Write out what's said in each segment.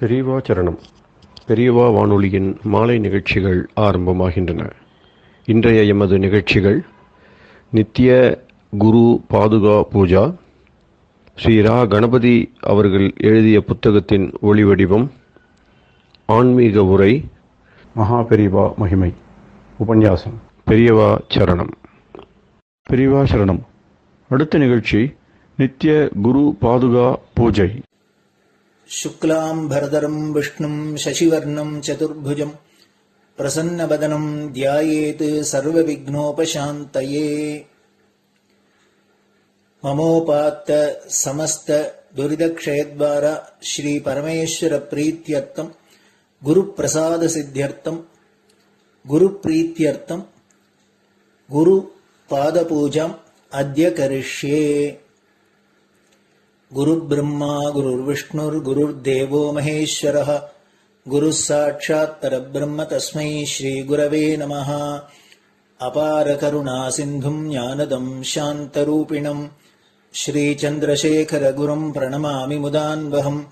பெரியவா சரணம். பெரியவா வானொலியின் மாலை நிகழ்ச்சிகள் ஆரம்பமாகின்றன. இன்றைய எமது நிகழ்ச்சிகள் நித்திய குரு பாதுகா பூஜா, ஸ்ரீ ரா கணபதி அவர்கள் எழுதிய புத்தகத்தின் ஒளிவடிவம், ஆன்மீக உரை, மகா பெரியவா மகிமை, உபன்யாசம். பெரியவா சரணம். பெரியவா சரணம். அடுத்த நிகழ்ச்சி நித்திய குரு பாதுகா பூஜை. शुक्लां भरदरं विष्णुं शशिवर्णं चतुर्भुजं प्रसन्नवदनं ध्यायेत् सर्वविघ्नोपशान्तये। ममोपात्त समस्त दुरितक्षयद्वारा श्री परमेश्वर प्रीत्यर्थं गुरुप्रसाद सिद्ध्यर्थं गुरुप्रीत्यर्थं गुरुपादपूजाम् अद्य करिष्ये। गुरुर्ब्रह्मा गुरुर्विष्णुर्गुरुर्देवो महेश्वरः गुरुः साक्षात् परब्रह्म तस्मै श्रीगुरवे नमः। अपारकरुणासिन्धुं ज्ञानदं शान्तरूपिणं श्रीचन्द्रशेखरगुरुं प्रणमामि मुदान्वहम्।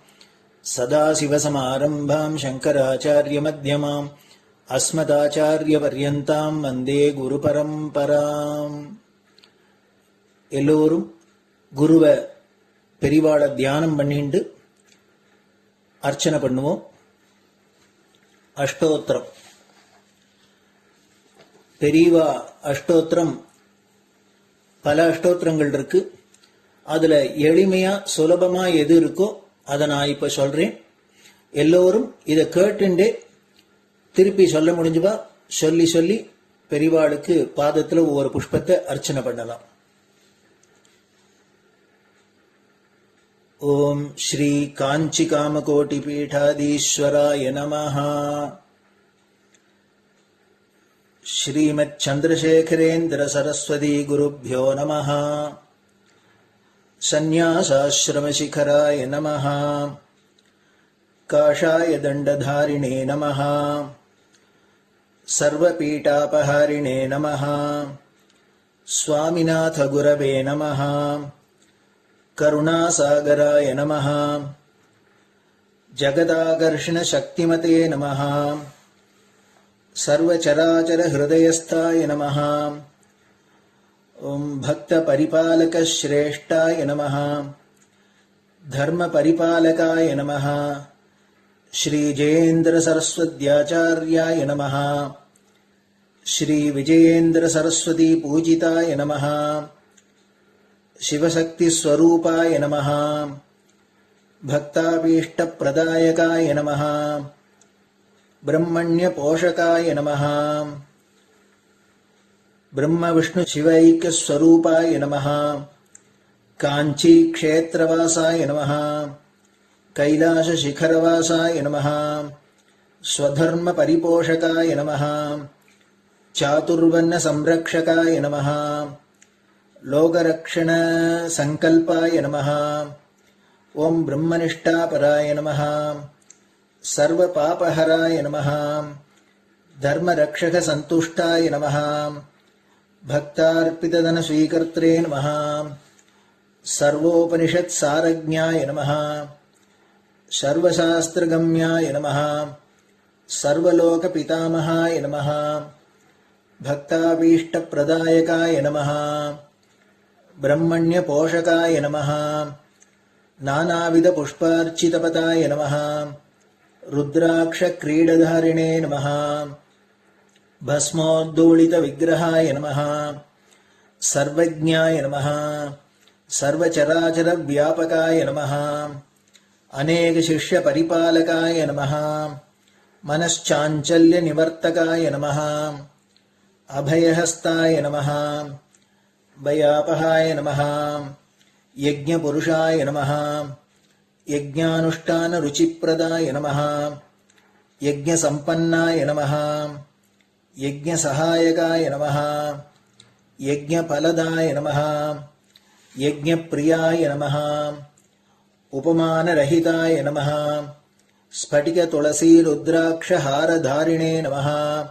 सदाशिवसमारम्भां शङ्कराचार्यमध्यमाम् अस्मदाचार्यपर्यन्तां वन्दे गुरुपरम्पराम्. எல்லோரும் குருவை பெரிவாளை தியானம் பண்ணிண்டு அர்ச்சனை பண்ணுவோம். அஷ்டோத்திரம். பெரியவா அஷ்டோத்திரம் பல அஷ்டோத்திரங்கள் இருக்கு. அதுல எளிமையா சுலபமா எது இருக்கோ அதை நான் இப்ப சொல்றேன். எல்லோரும் இதை கேட்டுண்டே திருப்பி சொல்ல முடிஞ்சுவா சொல்லி சொல்லி பெரிவாளுக்கு பாதத்துல ஒவ்வொரு புஷ்பத்தை அர்ச்சனை பண்ணலாம். ओम श्री कांची कामकोटि पीठाधीश्वराय नमः. श्रीमत् चंद्रशेखरेन्द्र सरस्वती गुरुभ्यो नमः. संन्यासाश्रम शिखराय नमः. काषाय दंडधारिणे नमः. सर्वपीठापहारिणे नमः. स्वामिनाथ गुरवे नमः. करुणासागराय नमः. जगदाकर्षण शक्तिमते नमः. सर्वचराचर हृदयस्थाय नमः. ओम भक्त परिपालक श्रेष्ठाय नमः. धर्म परिपालकाय नमः. श्री जयेन्द्र सरस्वत्याचार्याय नमः. श्री विजयेन्द्र सरस्वती पूजिताय नमः. शिवशक्ति स्वरूपाय नमः. भक्ताभीष्ट प्रदायकाय नमः. ब्रह्मण्य पोषकाय नमः. ब्रह्म विष्णु शिवैक्य स्वरूपाय नमः. कांची क्षेत्रवासाय नमः. कैलाश शिखरवासाय नमः. स्वधर्म परिपोषकाय नमः. चातुर्वर्ण संरक्षकाय नमः. लोकरक्षण संकल्पाय नमः. ओम ब्रह्मनिष्ठापराय नमः. सर्वपापहराय नमः. धर्मरक्षक संतुष्टाय नमः. भक्तार्पितधन स्वीकर्त्रे नमः. सर्वोपनिषत् सारज्ञाय नमः. सर्वशास्त्रगम्याय नमः. सर्वलोक पितामहाय नमः. भक्ताभीष्ट प्रदायकाय नमः. ब्रह्मण्य पोषकाय नमः. नानाविध पुष्पार्चितपताय नमः. रुद्राक्ष क्रीडधारिणे नमः. भस्मोद्दोलित विग्रहाय नमः. सर्वज्ञाय नमः. सर्वचराचर व्यापकाय नमः. अनेक शिष्य परिपालकाय नमः. मनश्चाञ्चल्य निवर्तकाय नमः. अभयहस्ताय नमः. भयापहाय नमः. यज्ञपुरुषाय नमः. यज्ञानुष्ठान रुचिप्रदाय नमः. यज्ञसम्पन्नाय नमः. यज्ञसहायकाय नमः. यज्ञफलदाय नमः. यज्ञप्रियाय नमः. उपमानरहिताय नमः. स्फटिक तुलसी रुद्राक्ष हारधारिणे नमः.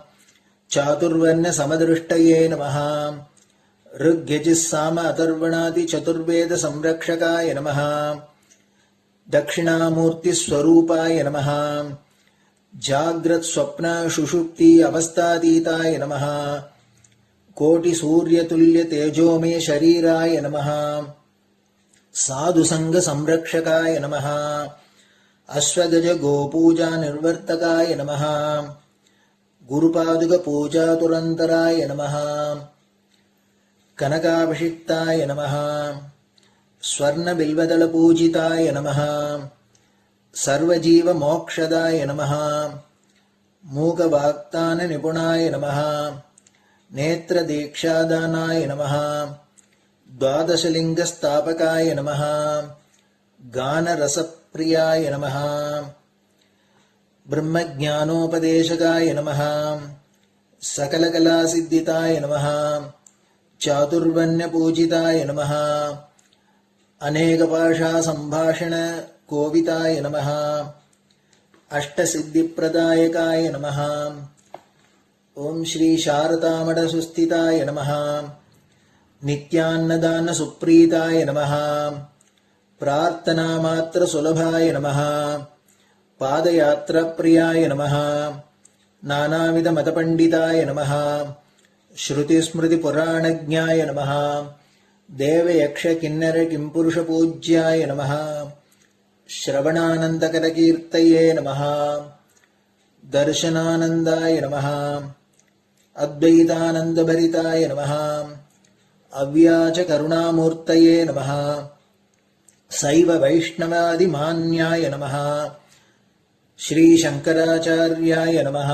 चातुर्वर्ण समदृष्टये नमः. ऋग्यजुस्साम अथर्वणादि चतुर्वेद संरक्षकाय नमः. दक्षिणामूर्तिस्वरूपाय नमः जाग्रत् स्वप्न सुषुप्ति अवस्थातीताय नमः कोटिसूर्यतुल्यतेजोमय शरीराय नमः साधुसङ्गसंरक्षकाय नमः अश्वगज गोपूजा निर्वर्तकाय नमः गुरुपादुकपूजातुरन्तराय नमः कनकाभिषिक्ताय नमः स्वर्णबिल्वदलपूजिताय नमः सर्वजीवमोक्षदाय नमः मूकवाक्ताननिपुणाय नमः नेत्रदीक्षादानाय नमः द्वादशलिङ्गस्थापकाय नमः गानरसप्रियाय नमः ब्रह्मज्ञानोपदेशकाय नमः सकलकलासिद्धिताय नमः चातुर्वर्ण्यपूजिताय नमः अनेकभाषासम्भाषण कोविताय नमः अष्टसिद्धिप्रदायकाय नमः ओम श्री शारदामठसुस्थिताय नमः नित्यान्नदानसुप्रीताय नमः प्रार्थनामात्रसुलभाय नमः पादयात्राप्रियाय नमः नानाविधमतपण्डिताय नमः श्रुतिस्मृतिपुराणज्ञाय नमः देवयक्षकिन्नरकिंपुरुषपूज्याय नमः श्रवणानन्दकरकीर्तये नमः दर्शनानन्दाय नमः अद्वैतानन्दभरिताय नमः अव्याजकरुणामूर्तये नमः शैव वैष्णवादिमान्याय नमः श्रीशङ्कराचार्याय नमः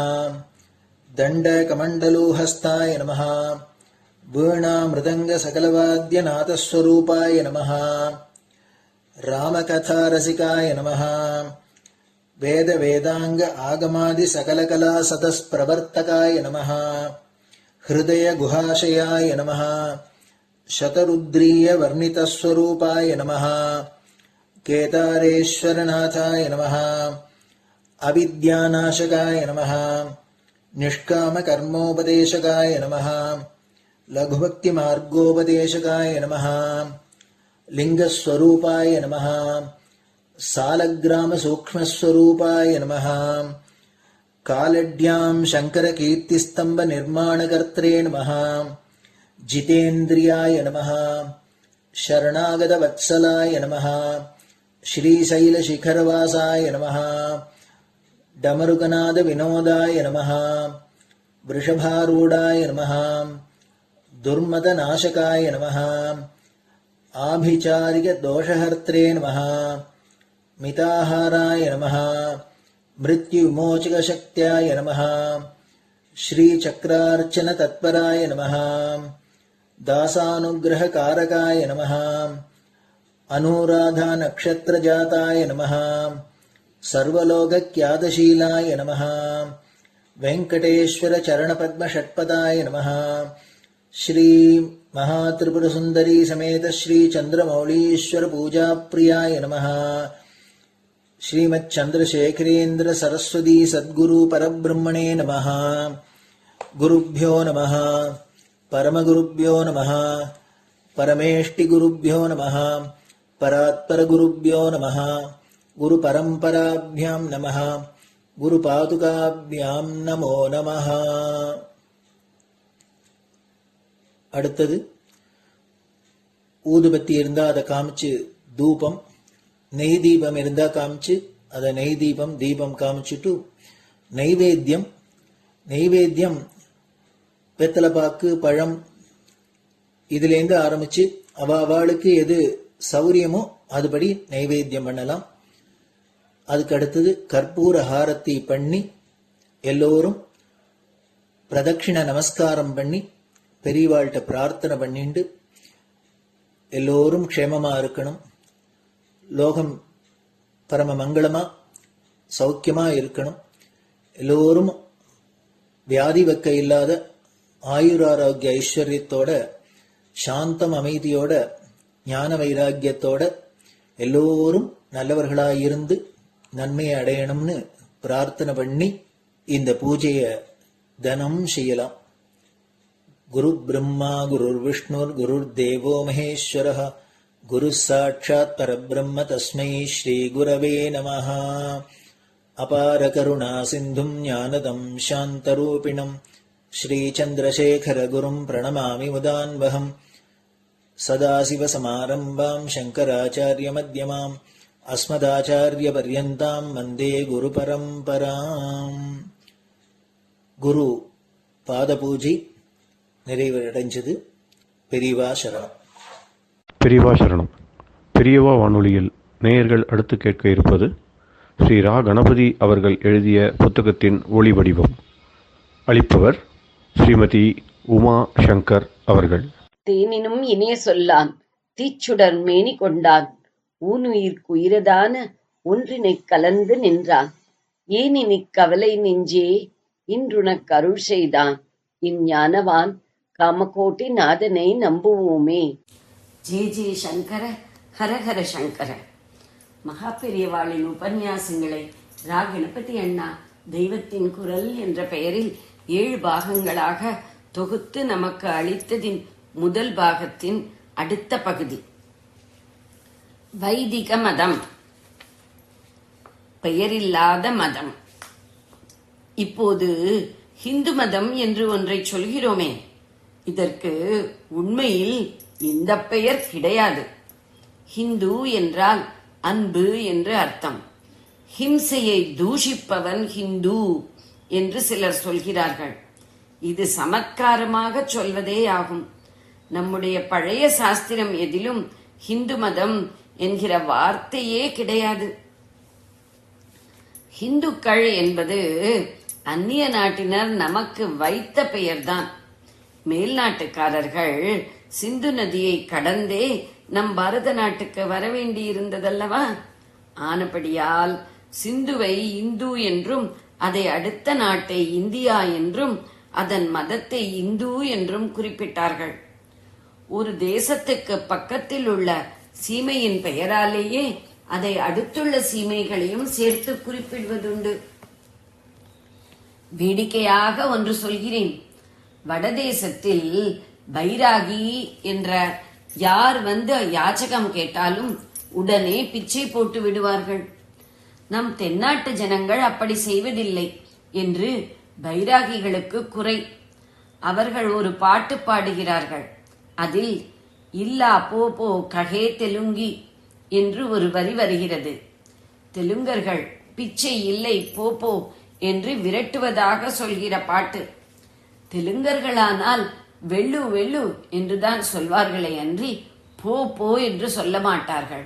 दण्डकमण्डलोहस्ताय नमः वीणामृदङ्गसकलवाद्यनाथस्वरूपाय नमः रामकथारसिकाय नमः वेदवेदाङ्ग आगमादिसकलकलासतस्प्रवर्तकाय नमः हृदयगुहाशयाय नमः शतरुद्रीयवर्णितस्वरूपाय नमः केदारेश्वरनाथाय नमः अविद्यानाशकाय नमः निष्कामकर्मोपदेशकाय नमः लघुभक्तिमार्गोपदेशकाय नमः लिङ्गस्वरूपाय नमः सालग्रामसूक्ष्मस्वरूपाय नमः कालड्यां शङ्करकीर्तिस्तम्भनिर्माणकर्त्रे नमः जितेन्द्रियाय नमः शरणागतवत्सलाय नमः श्रीशैलशिखरवासाय नमः डमरुकनादविनोदाय नमः वृषभारूढाय नमः दुर्मदनाशकाय नमः आभिचारिकदोषहर्त्रे नमः मिताहाराय नमः मृत्युविमोचकशक्त्याय नमः श्रीचक्रार्चनतत्पराय नमः दासानुग्रहकारकाय नमः अनुराधानक्षत्रजाताय नमः सर्वलोकख्यातशीलाय नमः वेङ्कटेश्वरचरणपद्मषट्पदाय नमः श्री महात्रिपुरसुन्दरी समेत श्री चन्द्रमौलीश्वर पूजाप्रियाय नमः श्रीमच्चन्द्रशेखरेन्द्र सरस्वती सद्गुरु परब्रह्मणे नमः गुरुभ्यो नमः परमगुरुभ्यो नमः परमेष्टिगुरुभ्यो नमः परात्परगुरुभ्यो नमः गुरुपरम्पराभ्यां नमः गुरुपादुकाभ्यां नमो नमः. அடுத்தது ஊதுபத்தி இருந்தா அதை காமிச்சு தூபம், நெய் தீபம் இருந்தா காமிச்சு அதை நெய் தீபம் தீபம் காமிச்சுட்டு நைவேத்தியம் வெத்தலைப்பாக்கு பழம் இதுலேருந்து ஆரம்பிச்சு அவளுக்கு எது சௌரியமோ அதுபடி நைவேத்தியம் பண்ணலாம். அதுக்கு அடுத்தது கற்பூர ஹாரத்தி பண்ணி எல்லோரும் பிரதட்சிண நமஸ்காரம் பண்ணி பெரியவாள்கிட்ட பிரார்த்தனை பண்ணிண்டு எல்லோரும் க்ஷேமமா இருக்கணும், லோகம் பரம மங்களமா சௌக்கியமா இருக்கணும், எல்லோரும் வியாதி வெக்க இல்லாத ஆயுராரோக்கிய ஐஸ்வர்யத்தோட சாந்தம் அமைதியோட ஞான வைராக்கியத்தோட எல்லோரும் நல்லவர்களாயிருந்து நன்மையை அடையணும்னு பிரார்த்தனை பண்ணி இந்த பூஜையை தினம் செய்யலாம். குரு பிரம்மா குருர் விஷ்ணுர் குருர் தேவோ மகேஸ்வரः குரு சாட்சாத் பரபிரம்ம தஸ்மை ஸ்ரீ குரவே நமஹ. அபார கருணா சிந்தும் ஞானதம் சாந்தரூபிணம் ஸ்ரீ சந்திரசேகர குரும் பிரணமாமி முதான்வகம். சதாசிவசமாரம்பாம் சங்கராச்சாரிய மத்யமாம் அஸ்மதாச்சாரிய பர்யந்தாம் வந்தே குரு பரம்பராம். குரு பாத பூஜை நிறைவடைஞ்சது. பெரியவா சரணம். பெரியவா சரணம். பெரியவா வானொலியில் நேயர்கள் அடுத்து கேட்க இருப்பது ஸ்ரீ ரா கணபதி அவர்கள் எழுதிய புத்தகத்தின் ஒளி வடிவம். அளிப்பவர் ஸ்ரீமதி உமா சங்கர் அவர்கள். தேனினும் இனிய சொல்லான் தீச்சுடர் மேனி கொண்டான் ஊனுயிர்க்குயிரதான ஒன்றினைக் கலந்து நின்றான் ஏனினிக் கவலை நெஞ்சே இன்றுனக் அருள் செய்தான் இஞ்ஞானவான் காமகோட்டி நாதனை நம்புவோமே. ஜே ஜே சங்கர ஹரஹர சங்கர. மகா பெரியவாளின் உபன்யாசங்களை ரா கணபதி அண்ணா தெய்வத்தின் குரல் என்ற பெயரில் 7 பாகங்களாக தொகுத்து நமக்கு அளித்ததின் முதல் பாகத்தின் அடுத்த பகுதி வைதிக மதம், பெயரில்லாத மதம். இப்போது ஹிந்து மதம் என்று ஒன்றை சொல்கிறோமே, இதற்கு உண்மையில் இந்த பெயர் கிடையாது. ஹிந்து என்றால் அன்பு என்று அர்த்தம். ஹிம்சையை தூஷிப்பவன் ஹிந்து என்று சிலர் சொல்கிறார்கள். இது சமத்காரமாக சொல்வதே ஆகும். நம்முடைய பழைய சாஸ்திரம் எதிலும் ஹிந்து மதம் என்கிற வார்த்தையே கிடையாது. ஹிந்துக்கள் என்பது அந்நிய நாட்டினர் நமக்கு வைத்த பெயர்தான். மேல் நாட்டுக்காரர்கள் சிந்து நதியை கடந்தே நம் பாரத நாட்டுக்கு வரவேண்டியிருந்ததல்லவா? ஆனபடியால் சிந்துவை இந்து என்றும் அதை அடுத்த நாட்டை இந்தியா என்றும் அதன் மதத்தை இந்து என்றும் குறிப்பிட்டார்கள். ஒரு தேசத்துக்கு பக்கத்தில் உள்ள சீமையின் பெயராலேயே அதை அடுத்துள்ள சீமைகளையும் சேர்த்து குறிப்பிடுவதுண்டு. வேடிக்கையாக ஒன்று சொல்கிறேன். வடதேசத்தில் பைராகி என்ற யார் வந்து யாச்சகம் கேட்டாலும் உடனே பிச்சை போட்டு விடுவார்கள். நம் தென்னாட்டு ஜனங்கள் அப்படி செய்வதில்லை என்று பைராகிகளுக்கு குறை. அவர்கள் ஒரு பாட்டு பாடுகிறார்கள். அதில் இல்லா போ போ கஹே தெலுங்கி என்று ஒரு வரி வருகிறது. தெலுங்கர்கள் பிச்சை இல்லை போ போ என்று விரட்டுவதாக சொல்கிற பாட்டு. தெலுங்கர்களானால் வெள்ளு வெள்ளு என்றுதான் சொல்வார்களே அன்றி போ போ என்று சொல்ல மாட்டார்கள்.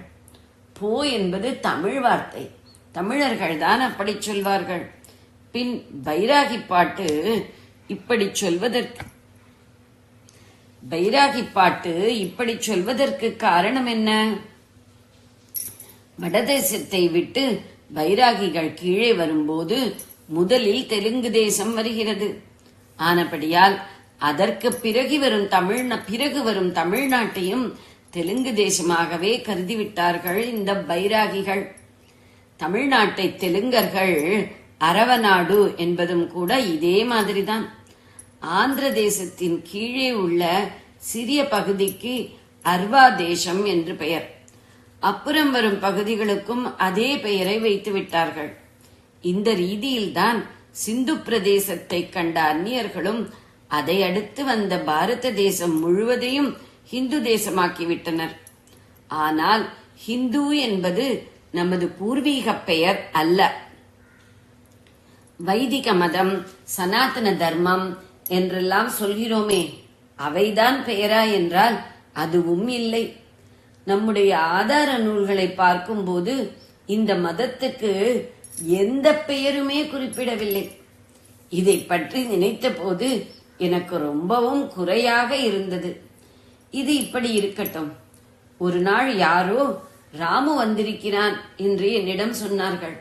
போ என்பது தமிழ் வார்த்தை. தமிழர்கள் தான் அப்படி சொல்வார்கள். பின் பைராகி பாட்டு இப்படி சொல்வதற்கு காரணம் என்ன? வடதேசத்தை விட்டு பைராகிகள் கீழே வரும்போது முதலில் தெலுங்கு தேசம் வருகிறது. ஆனபடியால் அதற்கு பிறகு வரும் தமிழ்நாட்டையும் தெலுங்கு தேசமாகவே கருதிவிட்டார்கள் இந்த பைராகிகள். தமிழ்நாட்டை தெலுங்கர்கள் அரவநாடு என்பதும் கூட இதே மாதிரிதான். ஆந்திர தேசத்தின் கீழே உள்ள சிறிய பகுதிக்கு அர்வா தேசம் என்று பெயர். அப்புறம் வரும் பகுதிகளுக்கும் அதே பெயரை வைத்து விட்டார்கள். இந்த ரீதியில்தான் சிந்து பிரதேசத்தை கண்ட அந்நியர்களும் அதை அடுத்து வந்த பாரத தேசம் முழுவதையும் ஹிந்து தேசமாக்கிவிட்டனர். ஆனால் ஹிந்து என்பது நமது பூர்வீக பெயர் அல்ல. வைதிக மதம், சனாதன தர்மம் என்றெல்லாம் சொல்கிறோமே, அவைதான் பெயரா என்றால் அதுவும் இல்லை. நம்முடைய ஆதார நூல்களை பார்க்கும்போது இந்த மதத்துக்கு எந்த பெயருமே குறிப்பிடவில்லை. இதை பற்றி நினைத்த போது எனக்கு ரொம்பவும் குறையாக இருந்தது. இது இப்படி இருக்கட்டும். ஒரு நாள் யாரோ ராமு வந்திருக்கிறான் என்று என்னிடம் சொன்னார்கள்.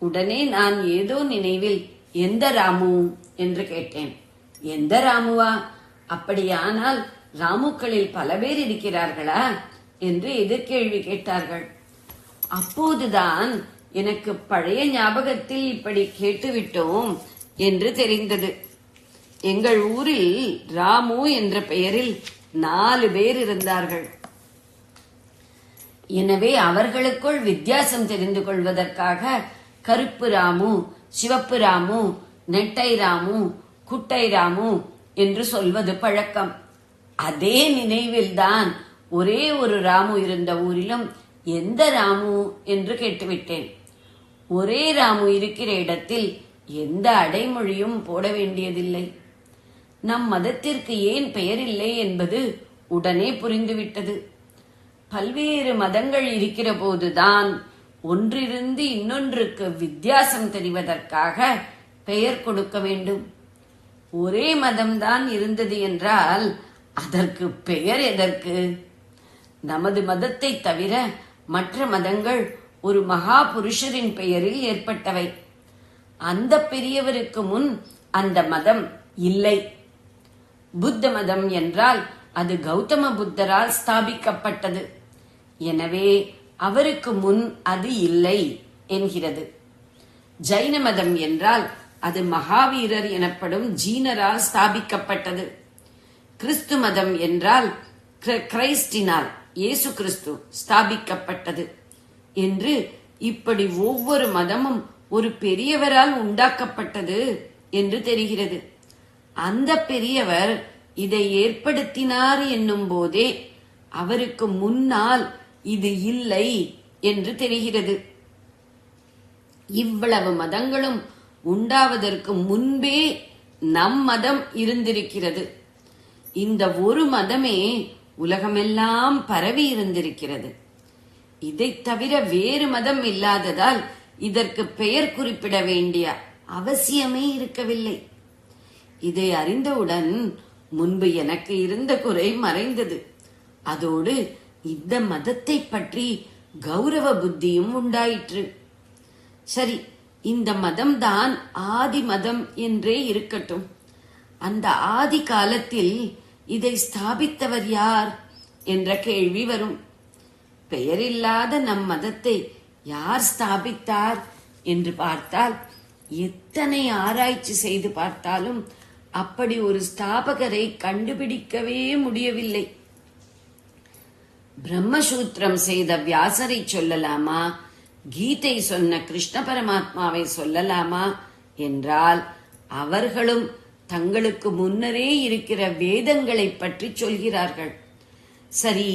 உடனே நான் ஏதோ நினைவில் எந்த ராமு என்று கேட்டேன். எந்த ராமுவா? அப்படியானால் ராமுக்களில் பல பேர் இருக்கிறார்களா என்று எதிர்கேள்வி கேட்டார்கள். அப்போதுதான் எனக்கு பழைய ஞாபகத்தில் இப்படி கேட்டுவிட்டோம் என்று தெரிந்தது. எங்கள் ஊரில் ராமு என்ற பெயரில் 4 பேர் இருந்தார்கள். எனவே அவர்களுக்குள் வித்தியாசம் தெரிந்து கொள்வதற்காக கருப்பு ராமு, சிவப்பு ராமு, நெட்டை ராமு, குட்டை ராமு என்று சொல்வது பழக்கம். அதே நினைவில்தான் ஒரே ஒரு ராமு இருந்த ஊரிலும் எந்த ராமு என்று கேட்டுவிட்டேன். ஒரே ராமு இருக்கிற இடத்தில் எந்த அடைமொழியும் போட வேண்டியதில்லை. நம் மதத்திற்கு ஏன் பெயர் இல்லை என்பது உடனே புரிந்துவிட்டது. பல்வேறு மதங்கள் இருக்கிற போதுதான் ஒன்றிருந்து இன்னொன்றுக்கு வித்தியாசம் தெரிவதற்காக பெயர் கொடுக்க வேண்டும். ஒரே மதம்தான் இருந்தது என்றால் அதற்கு பெயர் எதற்கு? நமது மதத்தை தவிர மற்ற மதங்கள் ஒரு மகா புருஷரின் பெயரில் ஏற்பட்டவை. அந்த பெரியவருக்கு முன் அந்த மதம் இல்லை. புத்த மதம் என்றால் அது கௌதம புத்தரால் ஸ்தாபிக்கப்பட்டது. எனவே அவருக்கு முன் அது இல்லை என்கிறது. ஜைன மதம் என்றால் அது மகாவீரர் எனப்படும் ஜீனரால் ஸ்தாபிக்கப்பட்டது. கிறிஸ்து மதம் என்றால் கிரைஸ்டினால், இயேசு கிறிஸ்து ஸ்தாபிக்கப்பட்டது என்று இப்படி ஒவ்வொரு மதமும் ஒரு பெரியவரால் உண்டாக்கப்பட்டது என்று தெரிகிறது. அந்த பெரியவர் இதை ஏற்படுத்தினார் என்னும் போதே அவருக்கு முன்னால் இது இல்லை என்று தெரிகிறது. இவ்வளவு மதங்களும் உண்டாவதற்கு முன்பே நம் மதம் இருந்திருக்கிறது. இந்த ஒரு மதமே உலகமெல்லாம் பரவி இருந்திருக்கிறது. இதை தவிர வேறு மதம் இல்லாததால் இதற்கு பெயர் குறிப்பிட வேண்டிய அவசியமே இருக்கவில்லை. இதை அறிந்தவுடன் முன்பு எனக்கு இருந்த குறை மறைந்தது. அதோடு இந்த மதத்தை பற்றி கௌரவ புத்தியும் உண்டாயிற்று. சரி, இந்த மதம்தான் ஆதி மதம் என்றே இருக்கட்டும். அந்த ஆதி காலத்தில் இதை ஸ்தாபித்தவர் யார் என்ற கேள்வி வரும். பெயரில்லாத நம் மதத்தை யார் ஸ்தாபித்தார் என்று பார்த்தால், எத்தனை ஆராய்ச்சி செய்து பார்த்தாலும் அப்படி ஒரு ஸ்தாபகரை கண்டுபிடிக்கவே முடியவில்லை. பிரம்மசூத்திரம் செய்த வியாசரை சொல்லலாமா, கீதை சொன்ன கிருஷ்ண பரமாத்மாவை சொல்லலாமா என்றால் அவர்களும் தங்களுக்கு முன்னரே இருக்கிற வேதங்களை பற்றி சொல்கிறார்கள். சரி,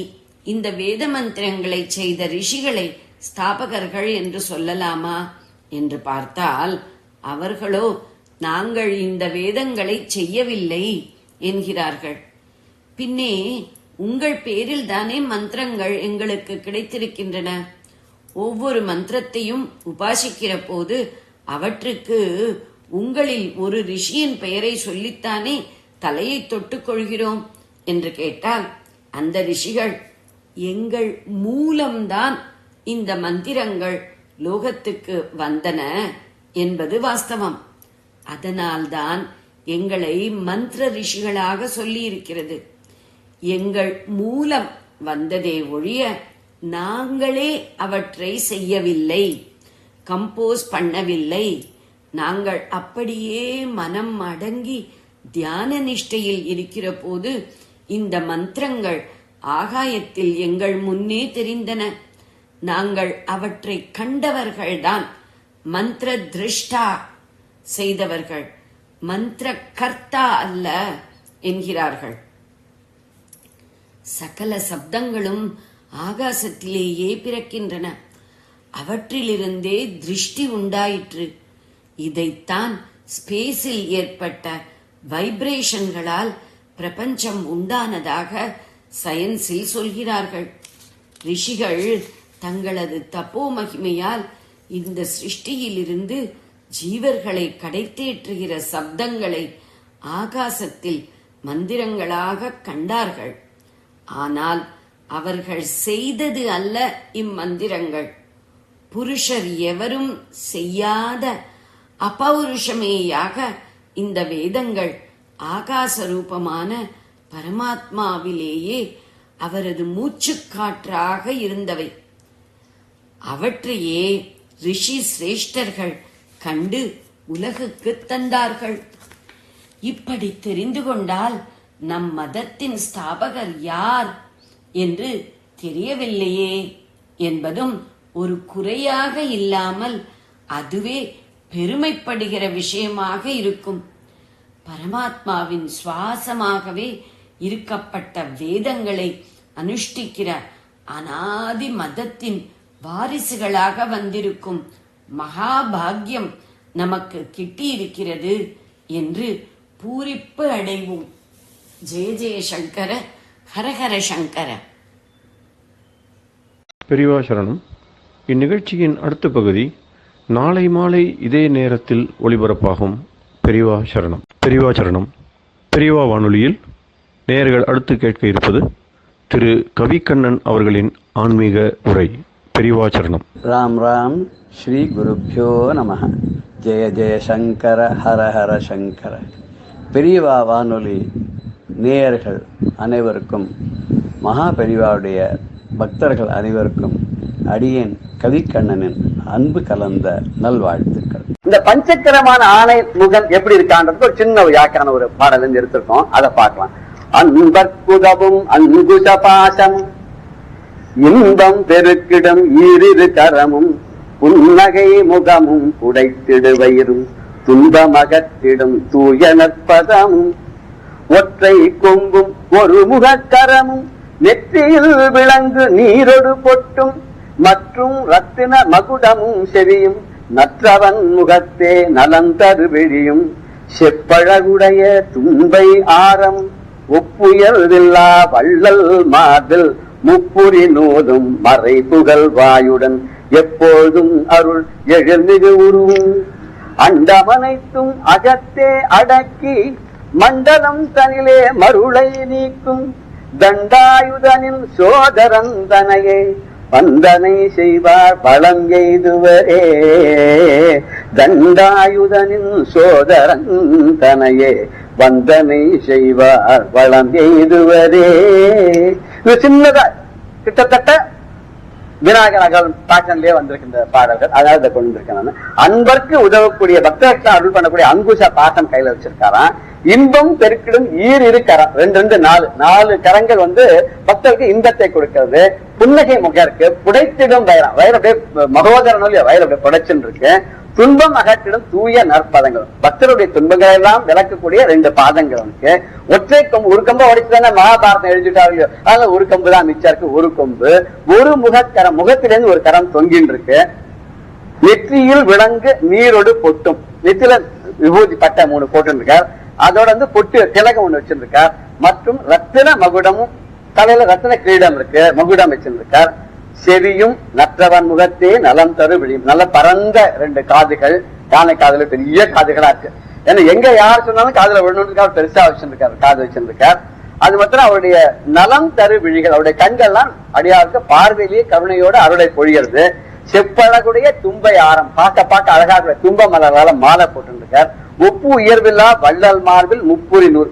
இந்த வேத மந்திரங்களை செய்த ரிஷிகளை ஸ்தாபகர்கள் என்று சொல்லலாமா என்று பார்த்தால் அவர்களோ நாங்கள் இந்த வேதங்களை செய்யவில்லை என்கிறார்கள். பின்னே உங்கள் பேரில் தானே மந்திரங்கள் எங்களுக்கு கிடைத்திருக்கின்றன. ஒவ்வொரு மந்திரத்தையும் உபாசிக்கிற போது அவற்றுக்கு உங்களில் ஒரு ரிஷியின் பெயரை சொல்லித்தானே தலையை தொட்டுக் கொள்கிறோம் என்று கேட்டால் அந்த ரிஷிகள் எங்கள் மூலம்தான் இந்த மந்திரங்கள் லோகத்துக்கு வந்தன என்பது வாஸ்தவம். அதனால்தான் எங்களை மந்திர ரிஷிகளாக சொல்லி இருக்கிறது. எங்கள் மூலம் வந்ததே ஒழிய நாங்களே அவற்றை செய்யவில்லை, கம்போஸ் பண்ணவில்லை. நாங்கள் அப்படியே மனம் அடங்கி தியான நிஷ்டையில் இருக்கிற போது இந்த மந்திரங்கள் ஆகாயத்தில் எங்கள் முன்னே தெரிந்தன. நாங்கள் அவற்றை கண்டவர்கள்தான், மந்திர திருஷ்டா செய்தவர்கள், மந்திர கர்த்தா அல்ல என்கிறார்கள். சகல சப்தங்களும் ஆகாசத்திலேயே பிறக்கின்றன. அவற்றிலிருந்தே திருஷ்டி உண்டாயிற்று. இதைத்தான் ஸ்பேஸில் ஏற்பட்ட வைப்ரேஷன்களால் பிரபஞ்சம் உண்டானதாக சயின்ஸில் சொல்கிறார்கள். ரிஷிகள் தங்களது தப்போ மகிமையால் இந்த சிருஷ்டியிலிருந்து ஜீவர்களை கடைத்தேற்றுகிற சப்தங்களை ஆகாசத்தில் மந்திரங்களாக கண்டார்கள். ஆனால் அவர்கள் செய்தது அல்ல இம்மந்திரங்கள். புருஷர் எவரும் செய்யாத அபௌருஷமேயாக இந்த வேதங்கள் ஆகாச ரூபமான பரமாத்மாவிலேயே அவரது மூச்சுக்காற்றாக இருந்தவை. அவற்றையே ரிஷி சிரேஷ்டர்கள் கண்டு உலகுக்கு தந்தார்கள். இப்படி தெரிந்து கொண்டால் நம் மதத்தின் ஸ்தாபகர் யார் என்று தெரியவில்லையே என்பதும் ஒரு குறையாக இல்லாமல் அதுவே பெருமைப்படுகிற விஷயமாக இருக்கும். பரமாத்மாவின் சுவாசமாகவே இருக்கப்பட்ட வேதங்களை அனுஷ்டிக்கிற அனாதி மதத்தின் வாரிசுகளாக வந்திருக்கும் மகாபாகியம் நமக்கு கிட்டியிருக்கிறது என்று பூரிப்பு அடைவோம். ஜெய ஜெய சங்கர, ஹரஹர சங்கர. பெரியவா சரணம். இந்நிகழ்ச்சியின் அடுத்த பகுதி நாளை மாலை இதே நேரத்தில் ஒளிபரப்பாகும். பெரியவா சரணம். பெரியவா சரணம். பெரியவா வானொலியில் நேயர்கள் அடுத்து கேட்க இருப்பது திரு கவிக்கண்ணன் அவர்களின் ஆன்மீக உரை. பெரியவா சரணம். ராம் ராம். ஸ்ரீ குருப்யோ நம. ஜெய ஜெய சங்கர, ஹர ஹர சங்கர. பெரியவா வானொலி நேயர்கள் அனைவருக்கும், மகா பெரியவாவுடைய பக்தர்கள் அனைவருக்கும் அடியேன் கவிக்கண்ணனின் அன்பு கலந்த நல்வாழ்த்துக்கள். இந்த பஞ்சக்கிரமான ஆணை முகன் எப்படி இருக்கான்றது ஒரு சின்ன வியாக்கியான ஒரு பாடல் எடுத்திருக்கோம், அதை பார்க்கலாம். அன்பற்குதவும் அங்குச பாசம், இன்பம் பெருக்கிடும் ஈரிரு கரமும், புன்னகை முகமும் உடைத்திடுவயிரும், துன்பமகத்திடும் தூய நற்பதமும், ஒற்றை கொம்பும் ஒரு முகக்கரமும், நெற்றியில் விளங்கு நீரொடு பொட்டும், மற்றும் ரத்தின மகுடமும் செவியும், நற்றவன் முகத்தே நலந்தரு விழியும், செப்பழகுடைய தும்பை ஆரம், ஒப்புயர்வில்லா வள்ளல் மார்பில் முப்புரி நூதும் மறை புகழ் வாயுடன் எப்போதும் அருள் எழில்மிகு உருவும், அண்டமனைத்தும் அகத்தே அடக்கி மண்டலம் தனிலே மருளை நீக்கும், தண்டாயுதனின் சோதரன் தனையே வந்தனை செய்வார் பலம் எய்துவரே, தண்டாயுதனின் சோதரன் தனையே வந்தனை செய்வார் வளம் எய்துவரே. இது சின்னதா கிட்டத்தட்ட விநாயகர் பாட்டன்லயே வந்திருக்கின்ற பாடல்கள், அதாவது கொண்டு வந்திருக்கேன் நான். அன்பர்க்கு உதவக்கூடிய பக்தர்களுக்கு அருள் பண்ணக்கூடிய அங்குச பாட்டம் கையில வச்சிருக்காராம். இன்பம் பெருக்கிடும் இரு கரம், ரெண்டு நாலு கரங்கள் பக்தருக்கு இன்பத்தை கொடுக்கிறது. புன்னகை முகருக்கு புடைத்திடும் வயரம், வயல் அப்படியே மகோதரனும் இல்லையா, வயல் அப்படியே புடைச்சுன்னு இருக்கு. துன்பம் அகற்றிடும் தூய நற்பதங்கள், பக்தருடைய துன்பங்கள் எல்லாம் விளக்கக்கூடிய 2 பாதங்கள் அவனுக்கு. ஒற்றை கொம்பு, ஒரு கொம்பை உடைச்சுதானே மகாபாரதம் எழுதிட்டாங்க இல்லையோ, அதனால ஒரு கொம்பு தான் மிச்சா இருக்கு. ஒரு கொம்பு, ஒரு முகக்கரம், முகத்திலிருந்து ஒரு கரம் தொங்கின்னு இருக்கு. நெற்றியில் விளங்கு நீரோடு பொட்டும், நெத்தில விபூதி பட்ட 3 போட்டு இருக்கார். அதோட பொட்டு திலகம் 1 வச்சிருக்கார். மற்றும் ரத்தின மகுடமும், தலையில ரத்தின கிரீடம் இருக்கு, மகுடம் வச்சிருக்கார். செவியும் நற்றவன் முகத்தே நலம் தரு விழியும், நல்ல பரந்த 2 காதுகள், யானை காதுல பெரிய காதுகளா இருக்கு. ஏன்னா எங்க யார் சொன்னாலும் காதுல விழணுன்றதுக்காக பெருசா வச்சிருக்காரு, காது வச்சிருக்கார். அது மாத்திரம் அவருடைய நலம் தரு விழிகள், அவருடைய கண்கள்லாம் அடியாருக்கு பார்வையிலேயே கருணையோட அருளை பொழிகிறது. செப்பழகுடைய தும்பை ஆரம், பார்க்க அழகா தும்ப மலரால மாலை போட்டு இருக்கார். ஒப்பு உயர்வில்லா வள்ளல் மார்பில் முப்புரி நூல்,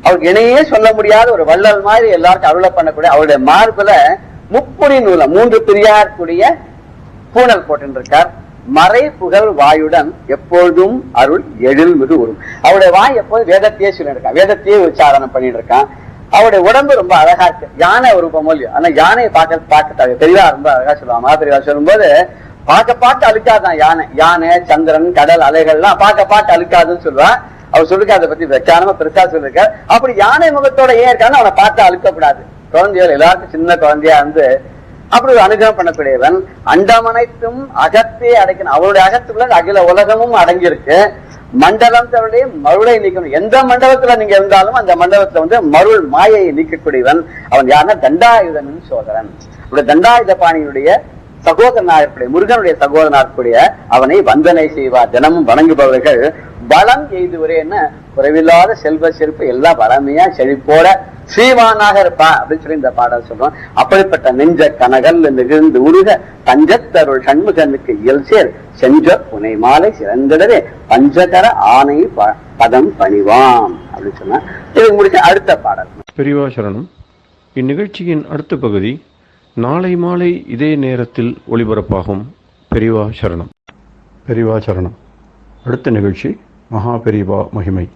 அவருக்கு இணையே சொல்ல முடியாத ஒரு வள்ளல் மாதிரி எல்லாருக்கும் அருளை பண்ணக்கூடிய அவருடைய மார்புல முப்புரி நூல 3 பிரியாருடைய பூனல் போட்டிருக்கார். மறை புகழ் வாயுடன் எப்பொழுதும் அருள் எழில் மிகு உரும், அவருடைய வாய் எப்போதும் வேதத்தையே சொல்லியிருக்கான், வேதத்தையே உச்சாரணம் பண்ணிட்டு இருக்கான். அவருடைய உடம்பு ரொம்ப அழகா இருக்கு, யானை ரூபமோ இல்லையோ, ஆனா யானையை பார்க்க பெரியவா ரொம்ப அழகா சொல்லுவாங்க. மகா பெரியவா சொல்லும்போது பார்க்க அழுக்காதான் யானை, சந்திரன், கடல் அலைகள்லாம் பார்க்க அழுக்காதுன்னு சொல்லுவா. அவர் சொல்லிருக்க, அதை பத்தி வெச்சானமா பெருசா சொல்லிருக்க. அப்படி யானை முகத்தோட ஏன் இருக்கான்னு அவனை பார்த்து அழுக்கப்படாது. குழந்தைகள் எல்லாருக்கும் சின்ன குழந்தையா அப்படி ஒரு அனுகிரகம் பண்ணக்கூடியவன். அண்டமனைத்தும் அகத்தே அடைக்கணும், அவருடைய அகத்துக்குள்ள அகில உலகமும் அடங்கியிருக்கு. மண்டலம் தன்னுடைய மருளை நீக்கணும், எந்த மண்டலத்துல நீங்க இருந்தாலும் அந்த மண்டலத்துல மருள் மாயையை நீக்கக்கூடியவன். அவன் யாருன்னா தண்டாயுதனின் சோதரன், அப்படி தண்டாயுத பாணியினுடைய சகோதரனாக முருகனுடைய சகோதரனாக அவனை வந்தனை செய்வார். தினமும் வணங்குபவர்கள் பலம் எய்துவரேன்னு குறைவில்லாத செல்வ செருப்பு எல்லாம் வளமையா செழிப்போட ஸ்ரீமானாக இருப்பான் அப்படின்னு சொல்லி இந்த பாடல் சொல்றோம். அப்படிப்பட்ட நெஞ்ச கனகல் நிகழ்ந்து உருக பஞ்சத்தருள் சண்முகனுக்கு இயல் சேர் சென்ற புனை மாலை சிறந்திடவே பஞ்சகர ஆணை பதம் பணிவாம் அப்படின்னு சொன்னா இது முடிச்ச அடுத்த பாடல். பெரியவா சரணம். இந்நிகழ்ச்சியின் அடுத்த பகுதி நாளை மாலை இதே நேரத்தில் ஒளிபரப்பாகும். பெரியவா சரணம். பெரியவா சரணம். அடுத்த நிகழ்ச்சி மகா பெரியவா மகிமை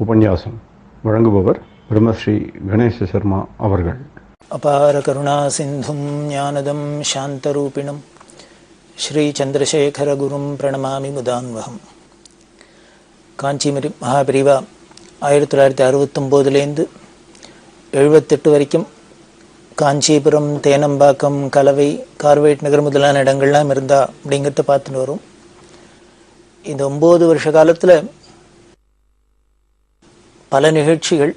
உபன்யாசம். வழங்குபவர் பிரம்மஸ்ரீ கணேச சர்மா அவர்கள். அபார கருணா சிந்தும் ஞானதம் சாந்தரூபிணம் ஸ்ரீ சந்திரசேகரகுரும் பிரணமாமி முதான்வகம். காஞ்சி மகாபிரிவா 1969 78 வரைக்கும் காஞ்சிபுரம், தேனம்பாக்கம், கலவை, கார்வேட் நகர் முதலான இடங்கள்லாம் இருந்தா அப்படிங்கிறத பார்த்துட்டு வரும். இந்த 9 வருஷ காலத்தில் பல நிகழ்ச்சிகள்.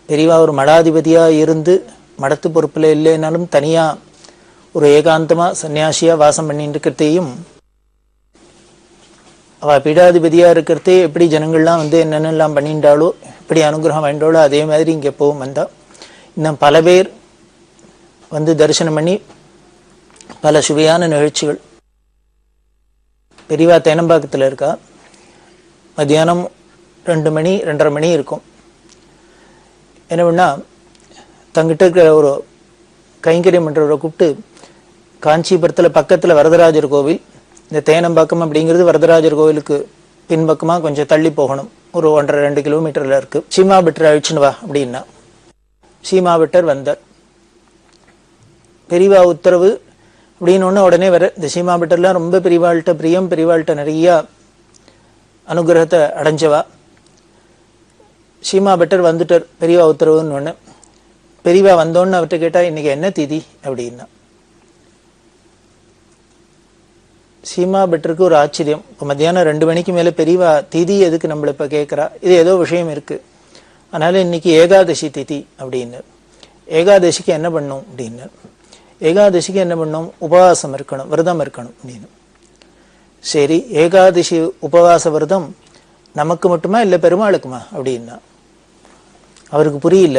பெரியவா ஒரு மடாதிபதியாக இருந்து மடத்து பொறுப்பில் இல்லைனாலும் தனியாக ஒரு ஏகாந்தமாக சன்னியாசியாக வாசம் பண்ணிட்டு இருக்கிறதையும், அவள் பீடாதிபதியாக இருக்கிறதே எப்படி ஜனங்கள்லாம் என்னென்னலாம் பண்ணிட்டாலோ, எப்படி அனுகிரகம் வேண்டாலோ அதே மாதிரி இங்கே எப்பவும் வந்தா. இன்னும் பல பேர் தரிசனம் பண்ணி பல சுவையான நிகழ்ச்சிகள். பெரியவா தேனம்பாக்கத்தில் இருக்கா. மத்தியானம் 2 மணி 2:30 மணி இருக்கும். என்ன பண்ணா, தங்கிட்ட இருக்கிற ஒரு கைங்கரியம் பண்ணுறவரை கூப்பிட்டு, காஞ்சிபுரத்தில் பக்கத்தில் வரதராஜர் கோவில், இந்த தேனம்பாக்கம் அப்படிங்கிறது வரதராஜர் கோவிலுக்கு பின்பக்கமாக கொஞ்சம் தள்ளி போகணும், ஒரு 1.5-2 கிலோமீட்டரில் இருக்குது. சீமா பெட்டர் அழிச்சுன்னு வா அப்படின்னா சீமா பெட்டர் வந்தார். பெரியவா உத்தரவு அப்படின்னு ஒன்று உடனே வர. இந்த சீமா பெட்டர்லாம் ரொம்ப பெரியவாள்கிட்ட பிரியம், பெரியவாள்கிட்ட நிறையா அனுகிரகத்தை அடைஞ்சவா. சீமா பெட்டர் வந்துட்டார் பெரியவா உத்தரவுன்னு ஒன்று. பெரியவா வந்தோன்னு அவர்கிட்ட கேட்டா, இன்னைக்கு என்ன திதி அப்படின்னா. சீமா பெட்டருக்கு ஒரு ஆச்சரியம். இப்போ மத்தியானம் 2 மணிக்கு மேலே பெரியவா திதி எதுக்கு நம்மளை இப்போ கேட்குறா, இது ஏதோ விஷயம் இருக்கு, அதனால இன்னைக்கு ஏகாதசி திதி அப்படின்னு. ஏகாதசிக்கு என்ன பண்ணும் அப்படின்னு. ஏகாதசிக்கு என்ன பண்ணும், உபவாசம் இருக்கணும், விரதம் இருக்கணும் அப்படின்னு. சரி, ஏகாதசி உபவாச விரதம் நமக்கு மட்டுமா இல்லை பெருமாளுக்குமா அப்படின்னா. அவருக்கு புரியல.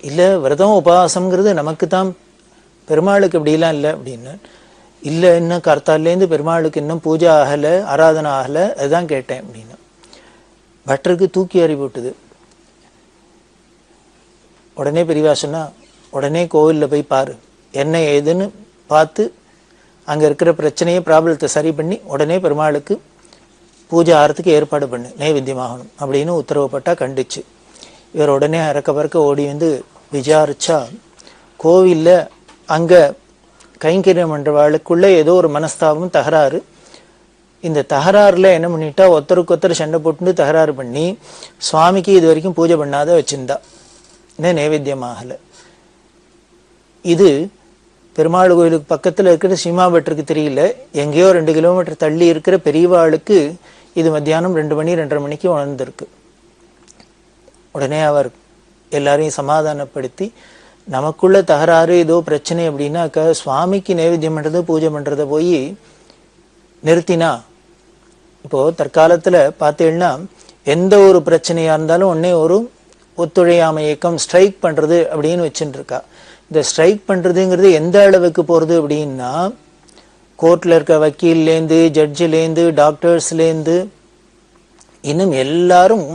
இல்லை, விரதம் உபவாசம்ங்கிறது நமக்கு தான், பெருமாளுக்கு இப்படிலாம் இல்லை அப்படின்னு. இல்லை, இன்னும் கர்த்தாலேருந்து பெருமாளுக்கு இன்னும் பூஜை ஆகலை, ஆராதனை ஆகலை, அதுதான் கேட்டேன் அப்படின்னு. பட்டருக்கு தூக்கி அறிவிட்டுது. உடனே பெரியவா சொன்னா, உடனே கோவிலில் போய் பாரு, என்ன ஏதுன்னு பார்த்து அங்கே இருக்கிற பிரச்சனையை ப்ராப்ளத்தை சரி பண்ணி உடனே பெருமாளுக்கு பூஜை ஆகிறதுக்கு ஏற்பாடு பண்ணு, நைவேத்தியமாகணும் அப்படின்னு உத்தரவுப்பட்டா. கண்டிச்சு. இவர் உடனே அறக்க பறக்க ஓடி விசாரிச்சா, கோவிலில் அங்கே கைங்கரியம் பண்ணுறவாளுக்குள்ளே ஏதோ ஒரு மனஸ்தாபம், தகராறு. இந்த தகராறுல என்ன பண்ணிட்டா, ஒருத்தருக்கு ஒருத்தர் சண்டை போட்டு தகராறு பண்ணி சுவாமிக்கு இது வரைக்கும் பூஜை பண்ணாத வச்சிருந்தா, இன்னும் நைவேத்தியமாகலை. இது பெருமாள் கோயிலுக்கு பக்கத்தில் இருக்கிற சீமா பெட்டருக்கு தெரியல, எங்கேயோ 2 கிலோமீட்டர் தள்ளி இருக்கிற பெரியவாளுக்கு இது மத்தியானம் 2 மணி 2:30 மணிக்கு உணர்ந்திருக்கு. உடனே அவர் எல்லாரையும் சமாதானப்படுத்தி, நமக்குள்ள தகராறு ஏதோ பிரச்சனை அப்படின்னாக்க சுவாமிக்கு நைவேத்தியம் பண்ணுறது பூஜை பண்ணுறத போய் நிறுத்தினா. இப்போ தற்காலத்தில் பார்த்தீங்கன்னா எந்த ஒரு பிரச்சனையாக இருந்தாலும் உடனே ஒரு ஒத்துழையாமை இயக்கம், ஸ்ட்ரைக் பண்ணுறது அப்படின்னு வச்சுட்டு இருக்கா. இந்த ஸ்ட்ரைக் பண்ணுறதுங்கிறது எந்த அளவுக்கு போகிறது அப்படின்னா, கோர்ட்டில் இருக்க வக்கீல்லேருந்து, ஜட்ஜிலேருந்து, டாக்டர்ஸ்லேருந்து, இன்னும் எல்லாரும்